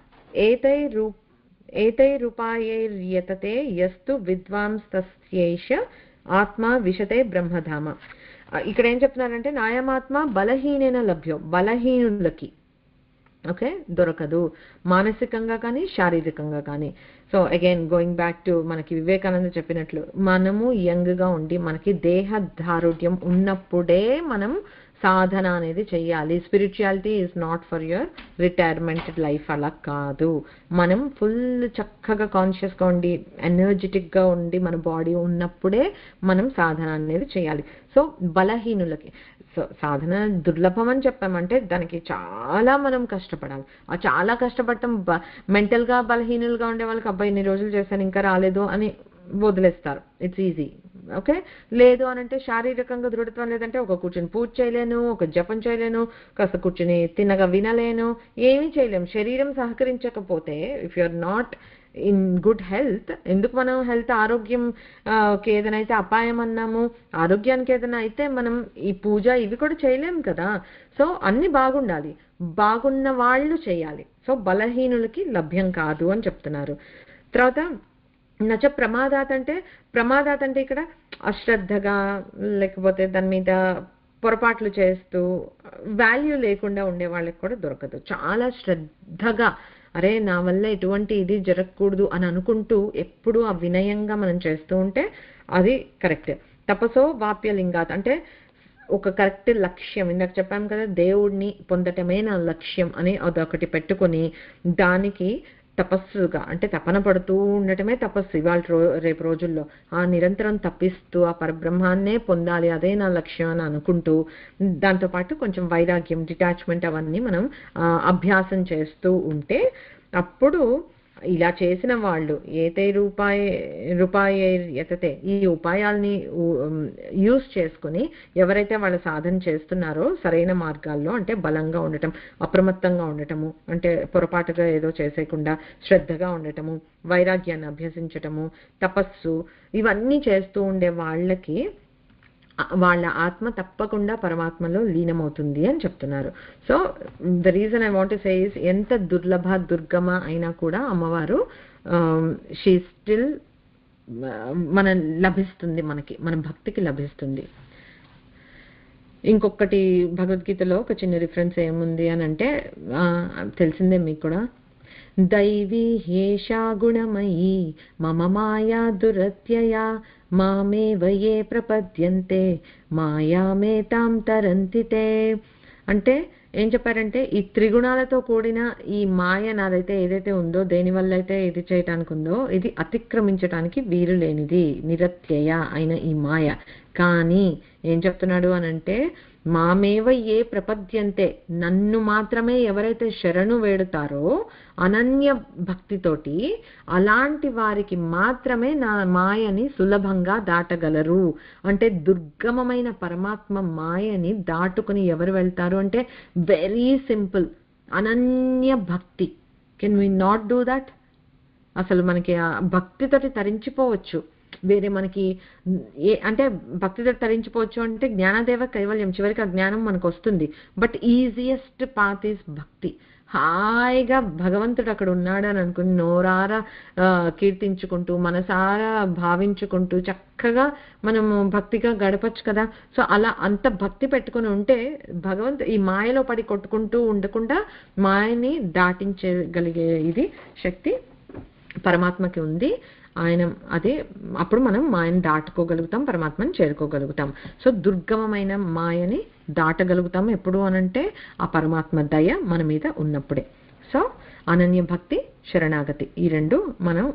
ఏతైరూపాయైర్యతతే యస్తు విద్వాంస్తస్యైష ఆత్మ విశతే బ్రహ్మధామ. ఇక్కడ ఏం చెప్తున్నారంటే, నాయమాత్మ బలహీనేన లభ్యో, బలహీనులకి ఓకే దొరకదు, మానసికంగా కానీ శారీరకంగా కానీ. So again going back to మనకి వివేకానంద చెప్పినట్లు, మనము యంగ్గా ఉండి మనకి దేహ దారుఢ్యం ఉన్నప్పుడే మనం సాధన అనేది చెయ్యాలి. Spirituality is not for your retirement life, అలా కాదు. మనం ఫుల్ చక్కగా కాన్షియస్గా ఉండి ఎనర్జెటిక్గా ఉండి మన బాడీ ఉన్నప్పుడే మనం సాధన అనేది చేయాలి. సో బలహీనులకి, సో సాధన దుర్లభం అని చెప్పామంటే దానికి చాలా మనం కష్టపడాలి. ఆ చాలా కష్టపడటం మెంటల్గా బలహీనులుగా ఉండే వాళ్ళకి అబ్బాయి ఇన్ని రోజులు చేశాను ఇంకా రాలేదు అని వదిలేస్తారు, ఇట్స్ ఈజీ. ఓకే, లేదు అని అంటే శారీరకంగా దృఢత్వం లేదంటే ఒక కూర్చొని పూజ చేయలేను, ఒక జపం చేయలేను, కాస్త కూర్చొని తిన్నగా వినలేను, ఏమీ చేయలేము. శరీరం సహకరించకపోతే, if you are not in good health, ఎందుకు మనం హెల్త్ ఆరోగ్యం ఏదైనా అయితే అపాయం అన్నాము, ఆరోగ్యానికి ఏదైనా అయితే మనం ఈ పూజ ఇవి కూడా చేయలేము కదా. సో అన్ని బాగుండాలి, బాగున్న వాళ్ళు చేయాలి. సో బలహీనులకి లభ్యం కాదు అని చెప్తున్నారు. తర్వాత నచ ప్రమాదాత్ అంటే, ప్రమాదాత్ అంటే ఇక్కడ అశ్రద్ధగా లేకపోతే దాని మీద పొరపాట్లు చేస్తూ వాల్యూ లేకుండా ఉండే వాళ్ళకి కూడా దొరకదు. చాలా శ్రద్ధగా అరే నా వల్ల ఎటువంటి ఇది జరగకూడదు అని అనుకుంటూ ఎప్పుడూ ఆ వినయంగా మనం చేస్తూ ఉంటే అది కరెక్ట్. తపసో వాప్యలింగాత్ అంటే ఒక కరెక్ట్ లక్ష్యం, ఇందాక చెప్పాము కదా దేవుడిని పొందటమే నా లక్ష్యం అని అదొకటి పెట్టుకొని దానికి తపస్సుగా అంటే తపన పడుతూ ఉండటమే తపస్సు. ఇవాళ రేపు రోజుల్లో ఆ నిరంతరం తప్పిస్తూ ఆ పరబ్రహ్మాన్నే పొందాలి, అదే నా లక్ష్యం అని అనుకుంటూ దాంతోపాటు కొంచెం వైరాగ్యం, డిటాచ్మెంట్ అవన్నీ మనం అభ్యాసం చేస్తూ ఉంటే అప్పుడు ఇలా చేసిన వాళ్ళు రూపాయైర్యతతే ఈ ఉపాయాల్ని యూజ్ చేసుకుని ఎవరైతే వాళ్ళ సాధన చేస్తున్నారో సరైన మార్గాల్లో, అంటే బలంగా ఉండటం, అప్రమత్తంగా ఉండటము, అంటే పొరపాటుగా ఏదో చేసేయకుండా శ్రద్ధగా ఉండటము, వైరాగ్యాన్ని అభ్యసించటము, తపస్సు ఇవన్నీ చేస్తూ ఉండే వాళ్ళకి వాళ్ళ ఆత్మ తప్పకుండా పరమాత్మలో లీనమవుతుంది అని చెప్తున్నారు. So the reason I want to say is, ఎంత దుర్లభ దుర్గమ అయినా కూడా అమ్మవారు షీ స్టిల్ మన లభిస్తుంది, మనకి మన భక్తికి లభిస్తుంది. ఇంకొకటి భగవద్గీతలో ఒక చిన్న రిఫరెన్స్ ఏముంది అని అంటే తెలిసిందే మీకు కూడా, దైవీ హేషా గుణమయీ మమ మాయా దురత్యయా మామేవ యే ప్రపద్యంతే మాయామేతాం తరంతి తే. అంటే ఏం చెప్పారంటే, ఈ త్రిగుణాలతో కూడిన ఈ మాయ నాదైతే ఏదైతే ఉందో, దేనివల్ల అయితే ఇది చేయటానికి ఉందో, ఇది అతిక్రమించటానికి వీలు లేనిది, నిరత్యయ అయిన ఈ మాయ. కానీ ఏం చెప్తున్నాడు అనంటే, మామేవ ఏ ప్రపద్యంతే, నన్ను మాత్రమే ఎవరైతే శరణు వేడుతారో అనన్య భక్తితోటి, అలాంటి వారికి మాత్రమే నా మాయని సులభంగా దాటగలరు. అంటే దుర్గమమైన పరమాత్మ మాయని దాటుకుని ఎవరు వెళ్తారు అంటే వెరీ సింపుల్, అనన్య భక్తి. Can we not do that? అసలు మనకి ఆ భక్తితోటి తరించిపోవచ్చు. వేరే మనకి అంటే భక్తితో తరించిపోవచ్చు అంటే జ్ఞానదేవ కైవల్యం, చివరికి ఆ జ్ఞానం మనకు వస్తుంది. బట్ ఈజియెస్ట్ పాత్ ఈస్ భక్తి. హాయిగా భగవంతుడు అక్కడ ఉన్నాడు అని అనుకుని నోరారా కీర్తించుకుంటూ మనసారా భావించుకుంటూ చక్కగా మనము భక్తిగా గడపచ్చు కదా. సో అలా అంత భక్తి పెట్టుకుని ఉంటే ఈ మాయలో పడి కొట్టుకుంటూ ఉండకుండా మాయని దాటించగలిగే ఇది శక్తి పరమాత్మకి ఉంది. ఆయన అదే అప్పుడు మనం మాయను దాటుకోగలుగుతాం, పరమాత్మని చేరుకోగలుగుతాం. సో దుర్గమమైన మాయని దాటగలుగుతాం ఎప్పుడు అనంటే ఆ పరమాత్మ దయ మన మీద ఉన్నప్పుడే. సో అనన్య భక్తి, శరణాగతి ఈ రెండు మనం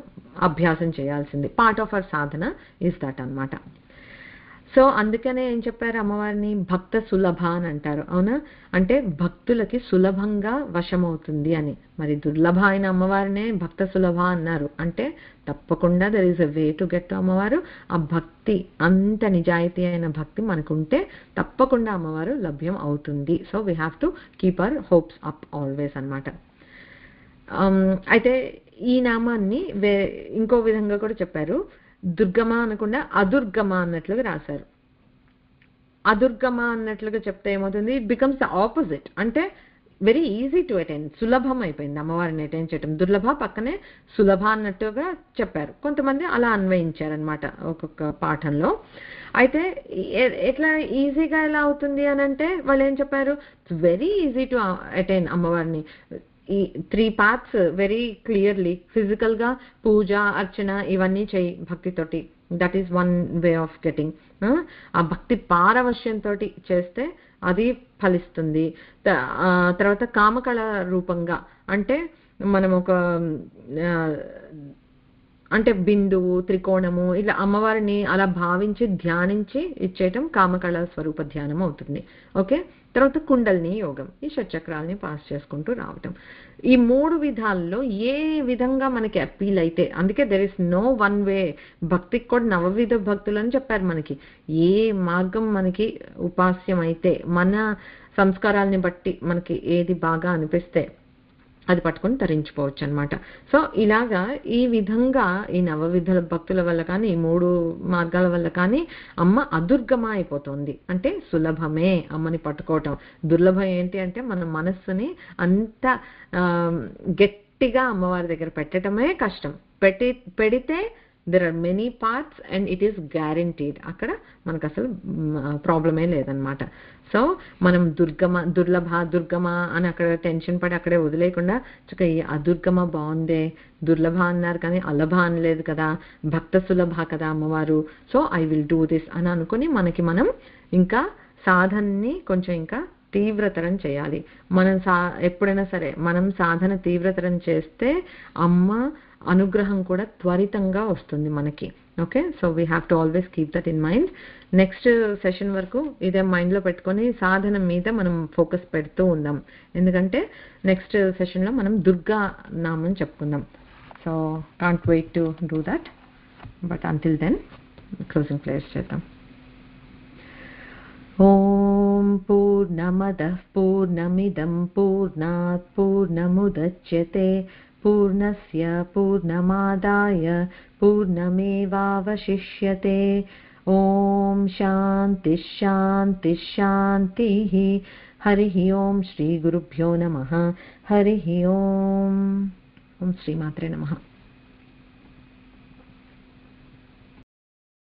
అభ్యాసం చేయాల్సింది. Part of our Sadhana is that అన్నమాట. సో అందుకనే ఏం చెప్పారు అమ్మవారిని భక్త సులభ అని అంటారు. అవునా? అంటే భక్తులకి సులభంగా వశమవుతుంది అని. మరి దుర్లభ అయిన అమ్మవారినే భక్త సులభ అన్నారు అంటే తప్పకుండా there is a way to get to అమ్మవారు. ఆ భక్తి, అంత నిజాయితీ అయిన భక్తి మనకుంటే తప్పకుండా అమ్మవారు లభ్యం అవుతుంది. So we have to keep our hopes up always అన్నమాట. అయితే ఈ నామాన్ని ఇంకో విధంగా కూడా చెప్పారు. దుర్గమ అనకుండా అదుర్గమ అన్నట్లుగా రాశారు. అదుర్గమ అన్నట్లుగా చెప్తే ఏమవుతుంది, ఇట్ బికమ్స్ ద ఆపోజిట్. అంటే వెరీ ఈజీ టు అటెండ్, సులభం అయిపోయింది అమ్మవారిని అటెండ్ చేయడం. దుర్లభ పక్కనే సులభ అన్నట్టుగా చెప్పారు. కొంతమంది అలా అన్వయించారనమాట ఒక్కొక్క పాఠంలో. అయితే ఎట్లా ఈజీగా ఎలా అవుతుంది అని అంటే వాళ్ళు ఏం చెప్పారు, it's very easy to attend అమ్మవారిని. ఈ 3 paths వెరీ క్లియర్లీ, ఫిజికల్ గా పూజ, అర్చన ఇవన్నీ చేయి భక్తితోటి. That is one way of getting. ఆ భక్తి పారవశ్యంతో చేస్తే అది ఫలిస్తుంది. తర్వాత కామకళ రూపంగా అంటే మనం ఒక అంటే బిందువు, త్రికోణము ఇలా అమ్మవారిని అలా భావించి ధ్యానించి ఇచ్చేయటం కామకళ స్వరూప ధ్యానం అవుతుంది. ఓకే. తర్వాత కుండలిని యోగం, ఈ షట్చక్రాలని పాస్ చేసుకుంటూ రావటం. ఈ 3 విధాల్లో ఏ విధంగా మనకి అప్పీల్ అయితే, అందుకే there is no one way. భక్తికి కూడా నవవిధ భక్తులు అని చెప్పారు మనకి. ఏ మార్గం మనకి ఉపాస్యం అయితే, మన సంస్కారాలని బట్టి మనకి ఏది బాగా అనిపిస్తే అది పట్టుకొని తరించిపోవచ్చు అనమాట. సో ఇలాగా ఈ విధంగా ఈ నవవిధ భక్తుల వల్ల కానీ, ఈ 3 మార్గాల వల్ల కానీ అమ్మ అదుర్గమ అయిపోతుంది. అంటే సులభమే అమ్మని పట్టుకోవటం. దుర్లభం ఏంటి అంటే మన మనస్సుని అంత గట్టిగా అమ్మవారి దగ్గర పెట్టడమే కష్టం. పెడితే there are many parts and it is guaranteed. అక్కడ మనకు అసలు ప్రాబ్లమే లేదనమాట. సో మనం దుర్లభ అని అక్కడ టెన్షన్ పడి అక్కడే వదిలేయకుండా చక్కగా ఈ అదుర్గమ బాగుందే, దుర్లభ అన్నారు కానీ అలభ అనలేదు కదా, భక్త సులభ కదా అమ్మవారు, so I will do this అని అనుకుని మనకి మనం ఇంకా సాధనని కొంచెం ఇంకా తీవ్రతరం చేయాలి. మనం ఎప్పుడైనా సరే మనం సాధన తీవ్రతరం చేస్తే అమ్మ అనుగ్రహం కూడా త్వరితంగా వస్తుంది మనకి. Okay. So we have to always keep that in mind. Next session వరకు ఇదే మైండ్లో పెట్టుకొని సాధన మీద మనం ఫోకస్ పెడుతూ ఉందాం. ఎందుకంటే నెక్స్ట్ సెషన్లో మనం దుర్గా నామం చెప్పుకుందాం. So can't wait to do that. But until then closing prayers చేద్దాం. ఓం పూర్ణమదః పూర్ణమిదం పూర్ణాత్ పూర్ణముదచ్యతే పూర్ణస్య పూర్ణమాదాయ పూర్ణమేవావశిష్యతే. ఓం శాంతి శాంతి శాంతి. హరి ఓం. శ్రీ గురుభ్యో నమః. హరి ఓం. ఓం శ్రీమాత్రే నమః.